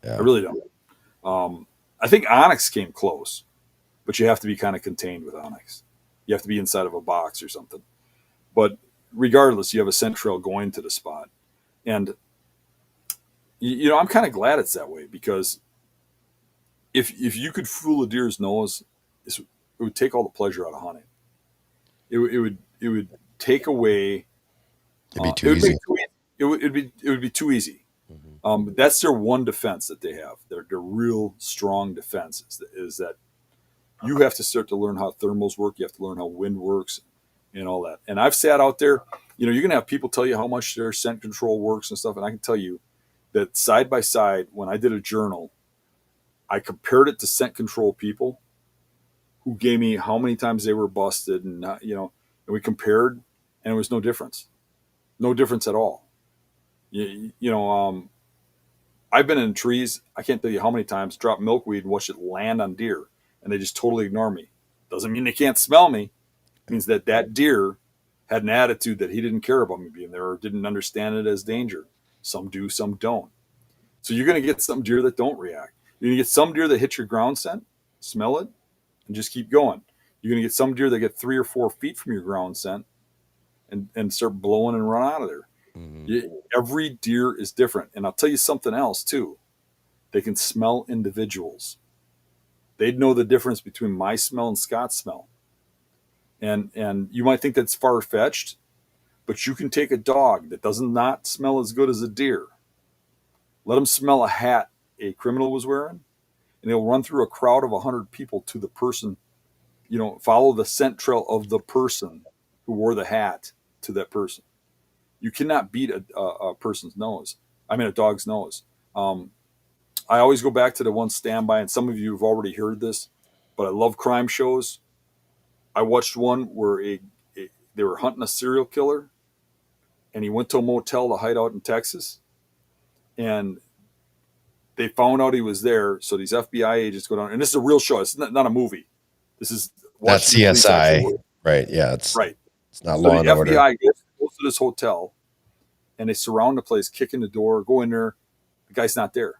Yeah. I really don't. I think Onyx came close, but you have to be kind of contained with Onyx. You have to be inside of a box or something. But regardless, you have a scent trail going to the spot. And, I'm kind of glad it's that way, because if you could fool a deer's nose, it would take all the pleasure out of hunting. It would take away. It'd be too easy. It would be too easy. That's their one defense that they have. Their real strong defense is that you have to start to learn how thermals work. You have to learn how wind works and all that. And I've sat out there, you're going to have people tell you how much their scent control works and stuff. And I can tell you, that side by side, when I did a journal, I compared it to scent control people who gave me how many times they were busted, and and we compared, and it was no difference, no difference at all. I've been in trees. I can't tell you how many times drop milkweed and watch it land on deer, and they just totally ignore me. Doesn't mean they can't smell me. It means that deer had an attitude that he didn't care about me being there or didn't understand it as danger. Some do, some don't. So you're going to get some deer that don't react. You're going to get some deer that hit your ground scent, smell it, and just keep going. You're going to get some deer that get 3 or 4 feet from your ground scent and start blowing and run out of there. Every deer is different. And I'll tell you something else too. They can smell individuals. They'd know the difference between my smell and Scott's smell. And you might think that's far-fetched, but you can take a dog that does not smell as good as a deer, let him smell a hat a criminal was wearing, and he'll run through a crowd of 100 people to the person, follow the scent trail of the person who wore the hat to that person. You cannot beat a person's nose. I mean, a dog's nose. I always go back to the one standby, and some of you have already heard this, but I love crime shows. I watched one where they were hunting a serial killer, and he went to a motel to hide out in Texas, and they found out he was there. So these FBI agents go down, and this is a real show. It's not a movie. This is That's CSI, right? Yeah, it's not Law and Order. The FBI goes to this hotel, and they surround the place, kick in the door, go in there. The guy's not there.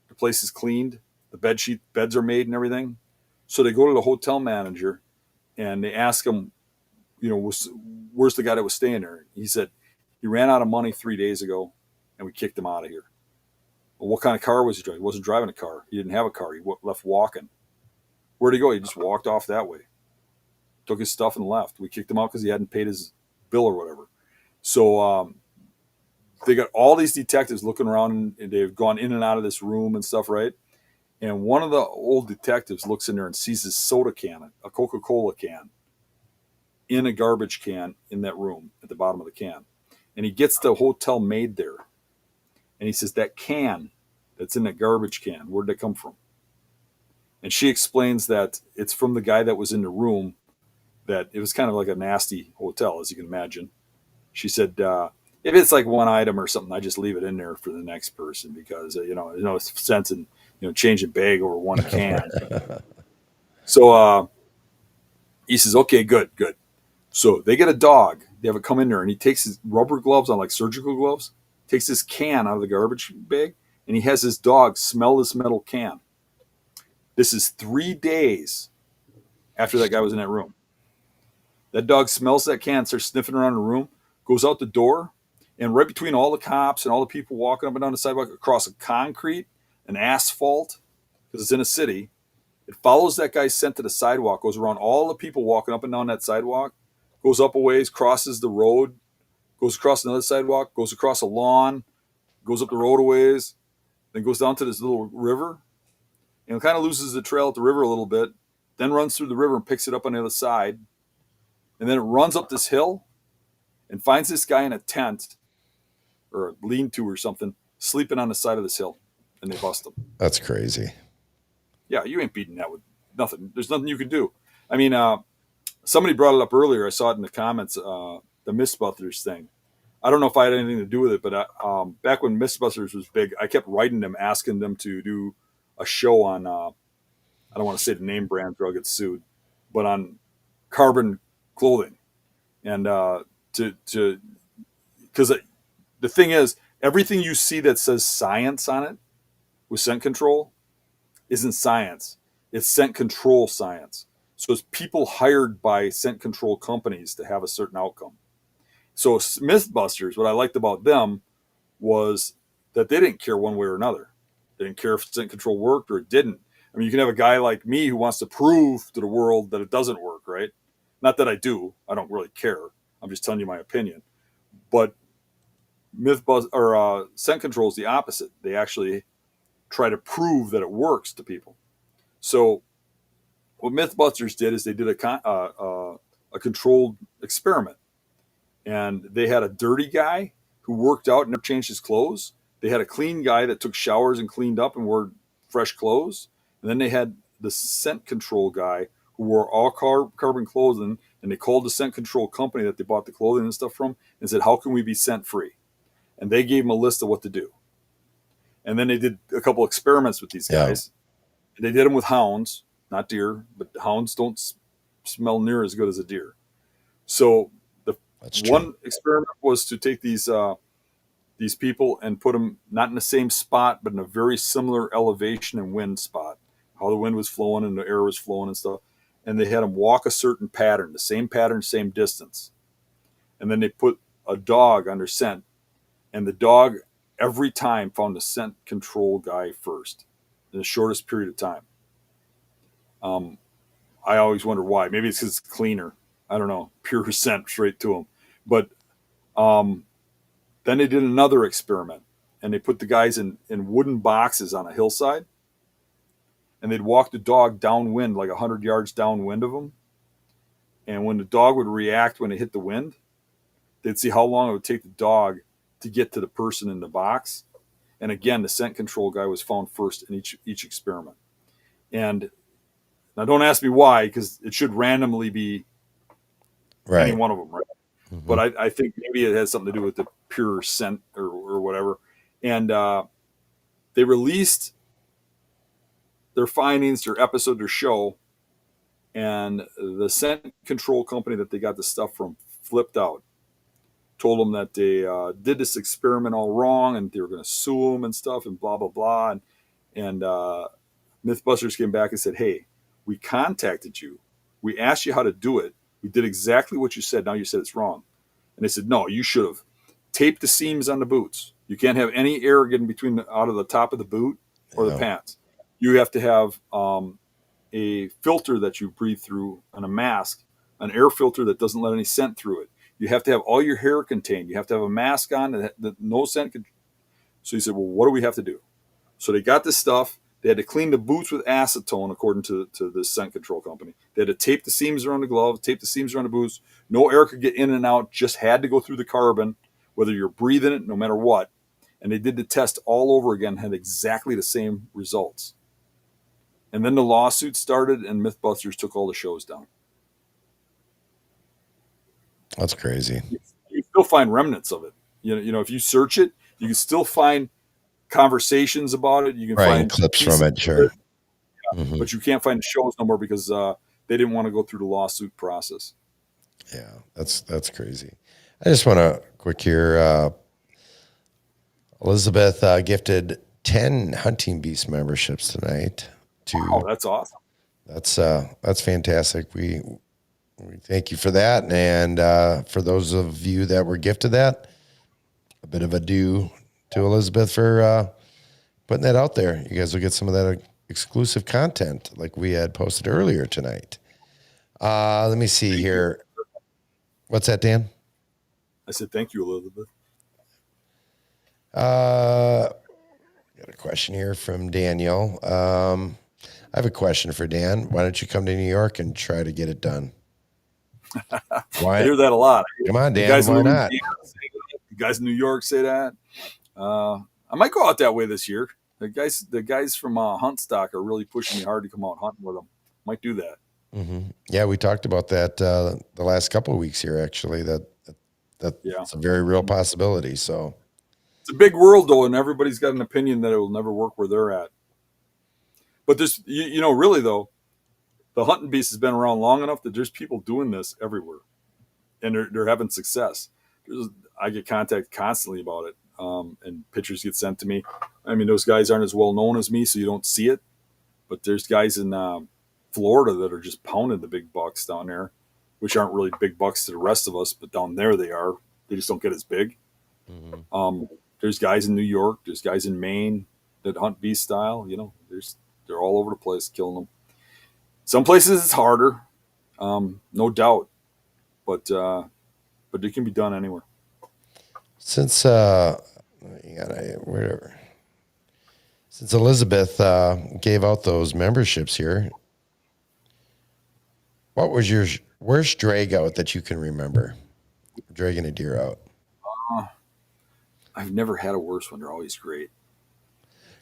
The place is cleaned. The beds are made and everything. So they go to the hotel manager, and they ask him, where's the guy that was staying there? He said, he ran out of money 3 days ago, and we kicked him out of here. Well, what kind of car was he driving? He wasn't driving a car. He didn't have a car. He left walking. Where'd he go? He just walked off that way. Took his stuff and left. We kicked him out because he hadn't paid his bill or whatever. So they got all these detectives looking around, and they've gone in and out of this room and stuff, right? And one of the old detectives looks in there and sees his soda can, a Coca-Cola can, in a garbage can in that room at the bottom of the can. And he gets the hotel maid there. And he says, that can that's in that garbage can, where'd it come from? And she explains that it's from the guy that was in the room, that it was kind of like a nasty hotel, as you can imagine. She said, if it's like one item or something, I just leave it in there for the next person because, there's no sense in, changing bag over one can. So he says, okay, good. So they get a dog. They have it come in there, and he takes his rubber gloves on, like surgical gloves, takes this can out of the garbage bag, and he has his dog smell this metal can. This is 3 days after that guy was in that room. That dog smells that can, starts sniffing around the room, goes out the door, and right between all the cops and all the people walking up and down the sidewalk across a concrete, an asphalt, because it's in a city, it follows that guy's scent to the sidewalk, goes around all the people walking up and down that sidewalk, goes up a ways, crosses the road, goes across another sidewalk, goes across a lawn, goes up the road a ways, then goes down to this little river, and kind of loses the trail at the river a little bit, then runs through the river and picks it up on the other side, and then it runs up this hill and finds this guy in a tent or a lean-to or something, sleeping on the side of this hill, and they bust him. That's crazy. Yeah, you ain't beating that with nothing. There's nothing you can do. I mean, somebody brought it up earlier. I saw it in the comments, the Mythbusters thing. I don't know if I had anything to do with it, but back when Mythbusters was big, I kept writing them, asking them to do a show on, I don't want to say the name brand or I'll get sued, but on carbon clothing. And because the thing is, everything you see that says science on it with scent control isn't science. It's scent control science. So it's people hired by scent control companies to have a certain outcome. So Mythbusters, what I liked about them was that they didn't care one way or another. They didn't care if scent control worked or it didn't. I mean, you can have a guy like me who wants to prove to the world that it doesn't work, right? Not that I do. I don't really care. I'm just telling you my opinion. But scent control is the opposite. They actually try to prove that it works to people. So what Mythbusters did is they did a controlled experiment. And they had a dirty guy who worked out and never changed his clothes. They had a clean guy that took showers and cleaned up and wore fresh clothes. And then they had the scent control guy who wore all carbon clothing. And they called the scent control company that they bought the clothing and stuff from and said, how can we be scent free? And they gave them a list of what to do. And then they did a couple experiments with these guys. Yeah. They did them with hounds, not deer, but hounds don't smell near as good as a deer. So the one experiment was to take these people and put them not in the same spot, but in a very similar elevation and wind spot, how the wind was flowing and the air was flowing and stuff. And they had them walk a certain pattern, same distance. And then they put a dog under scent, and the dog every time found the scent control guy first in the shortest period of time. I always wonder why. Maybe it's because it's cleaner. I don't know. Pure scent straight to them. But then they did another experiment, and they put the guys in wooden boxes on a hillside, and they'd walk the dog downwind, like 100 yards downwind of them. And when the dog would react when it hit the wind, they'd see how long it would take the dog to get to the person in the box. And again, the scent control guy was found first in each experiment. And now don't ask me why, because it should randomly be any one of them, right? Mm-hmm. But I think maybe it has something to do with the pure scent or whatever. And they released their findings, their episode, their show, and the scent control company that they got the stuff from flipped out. Told them that they did this experiment all wrong and they were going to sue them and stuff and blah, blah, blah. And Mythbusters came back and said, hey, we contacted you. We asked you how to do it. We did exactly what you said. Now you said it's wrong. And they said, no, you should have taped the seams on the boots. You can't have any air getting out of the top of the boot or the pants. You have to have a filter that you breathe through and a mask, an air filter that doesn't let any scent through it. You have to have all your hair contained. You have to have a mask on that no scent can. So he said, well, what do we have to do? So they got this stuff. They had to clean the boots with acetone, according to the scent control company. They had to tape the seams around the glove, tape the seams around the boots. No air could get in and out, just had to go through the carbon, whether you're breathing it, no matter what. And they did the test all over again, had exactly the same results. And then the lawsuit started, and Mythbusters took all the shows down. That's crazy. You still find remnants of it. You know, if you search it, you can still find conversations about it. You can find clips from it, sure. Yeah, mm-hmm. But you can't find the shows no more because they didn't want to go through the lawsuit process. Yeah, that's crazy. I just want to quick here. Elizabeth gifted 10 Hunting Beast memberships tonight. Oh, that's awesome. That's fantastic. We thank you for that. And for those of you that were gifted that, a bit of a due to Elizabeth for putting that out there. You guys will get some of that exclusive content like we had posted earlier tonight. Let me see here. What's that, Dan? I said, thank you, Elizabeth. Got a question here from Daniel. I have a question for Dan. Why don't you come to New York and try to get it done? Why? I hear that a lot. Come on, Dan. Why not? The guys in New York say that. I might go out that way this year. The guys from Hunt Stock are really pushing me hard to come out hunting with them. Might do that. Mm-hmm. Yeah, we talked about that the last couple of weeks here. Actually, that's a very real possibility. So it's a big world, though, and everybody's got an opinion that it will never work where they're at. But there's, really though, the hunting beast has been around long enough that there's people doing this everywhere, and they're having success. I get contacted constantly about it, and pictures get sent to me. I mean, those guys aren't as well known as me, so you don't see it. But there's guys in Florida that are just pounding the big bucks down there, which aren't really big bucks to the rest of us, but down there they are. They just don't get as big. Mm-hmm. There's guys in New York. There's guys in Maine that hunt beast style. They're all over the place killing them. Some places it's harder, no doubt, but it can be done anywhere. Since Elizabeth gave out those memberships here, what was your worst drag out that you can remember? Dragging a deer out. I've never had a worse one. They're always great.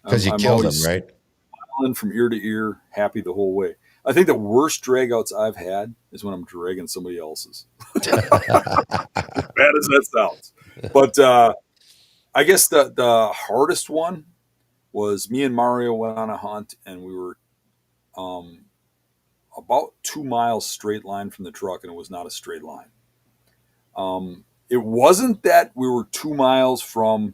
Because you I'm killed them, always right? smiling from ear to ear, happy the whole way. I think the worst dragouts I've had is when I'm dragging somebody else's. As bad as that sounds. But I guess the hardest one was me and Mario went on a hunt, and we were um, about 2 miles straight line from the truck, and it was not a straight line. It wasn't that we were 2 miles from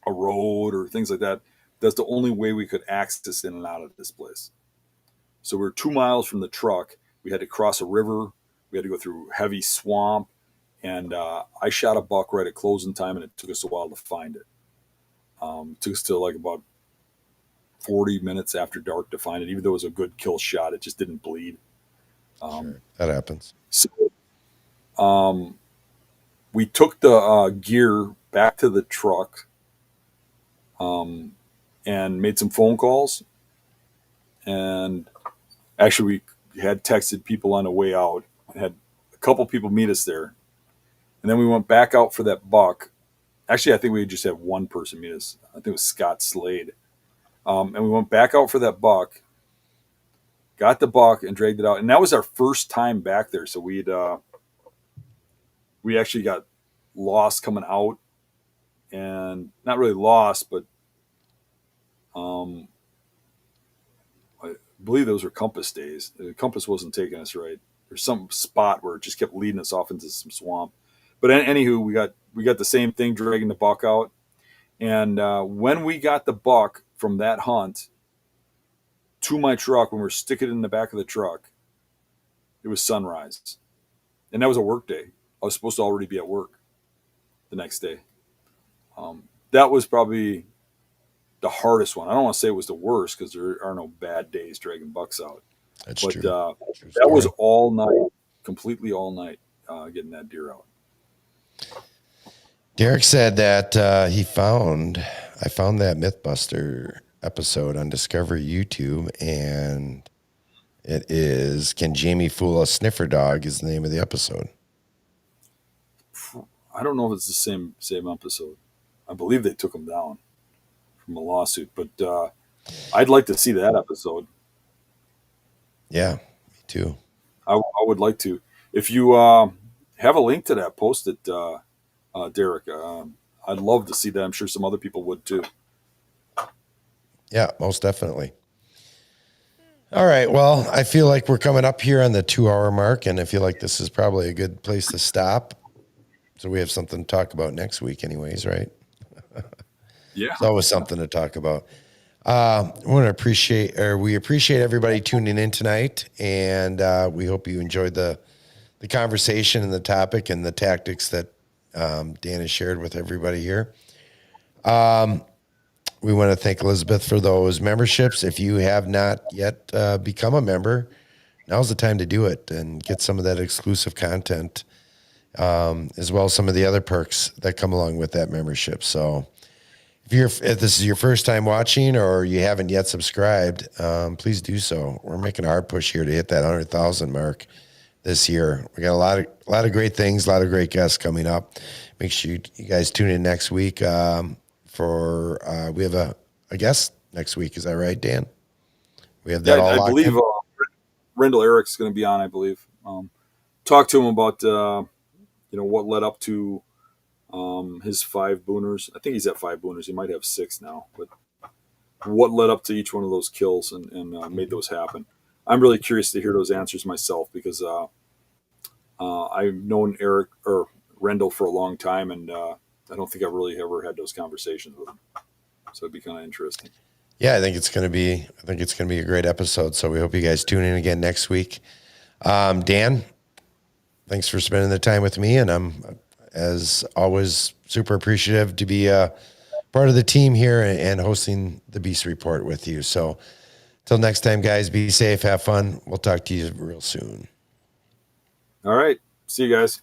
a road or things like that. That's the only way we could access in and out of this place. So we were 2 miles from the truck. We had to cross a river. We had to go through heavy swamp. And I shot a buck right at closing time, and it took us a while to find it. Took us to like about 40 minutes after dark to find it. Even though it was a good kill shot, it just didn't bleed. Sure. That happens. So we took the gear back to the truck and made some phone calls. And actually, we had texted people on the way out and had a couple people meet us there. And then we went back out for that buck. Actually, I think we just had one person meet us. I think it was Scott Slade. And we went back out for that buck, got the buck and dragged it out. And that was our first time back there. So we actually got lost coming out, and not really lost, but I believe those were compass days. The compass wasn't taking us right. There's some spot where it just kept leading us off into some swamp. But anywho, we got the same thing, dragging the buck out. And when we got the buck from that hunt to my truck, when we were sticking it in the back of the truck, it was sunrise. And that was a work day. I was supposed to already be at work the next day. That was probably the hardest one. I don't want to say it was the worst because there are no bad days dragging bucks out. That's but true. That was all night, completely all night, getting that deer out. Derek said that I found that Mythbuster episode on Discovery YouTube, and it is "Can Jamie Fool a Sniffer Dog" is the name of the episode. I don't know if it's the same episode. I believe they took him down from a lawsuit, but I'd like to see that episode. Yeah, me too. I would like to. If you have a link to that, post it, Derek. I'd love to see that. I'm sure some other people would too. Yeah, most definitely. All right. Well, I feel like we're coming up here on the 2-hour mark, and I feel like this is probably a good place to stop. So we have something to talk about next week anyways, right? Yeah. It's always something to talk about. We appreciate everybody tuning in tonight, and we hope you enjoyed the conversation and the topic and the tactics that Dan has shared with everybody here. We want to thank Elizabeth for those memberships. If you have not yet become a member, now's the time to do it and get some of that exclusive content, as well as some of the other perks that come along with that membership. So if this is your first time watching or you haven't yet subscribed, please do so. We're making a hard push here to hit that 100,000 mark this year. We got a lot of great things, a lot of great guests coming up. Make sure you guys tune in next week we have a guest next week. Is that right, Dan? We have that all I locked believe in? Rendell Eric's going to be on, I believe. Talk to him about what led up to his 5 booners. I think he's at 5 booners. He might have 6 now, but what led up to each one of those kills and made those happen. I'm really curious to hear those answers myself because I've known Eric or Rendell for a long time, and I don't think I've really ever had those conversations with him. So it'd be kind of interesting. Yeah, I think it's going to be a great episode. So we hope you guys tune in again next week. Dan, thanks for spending the time with me, and I'm, as always, super appreciative to be a part of the team here and hosting the Beast Report with you. So till next time, guys, be safe, have fun. We'll talk to you real soon. All right. See you guys.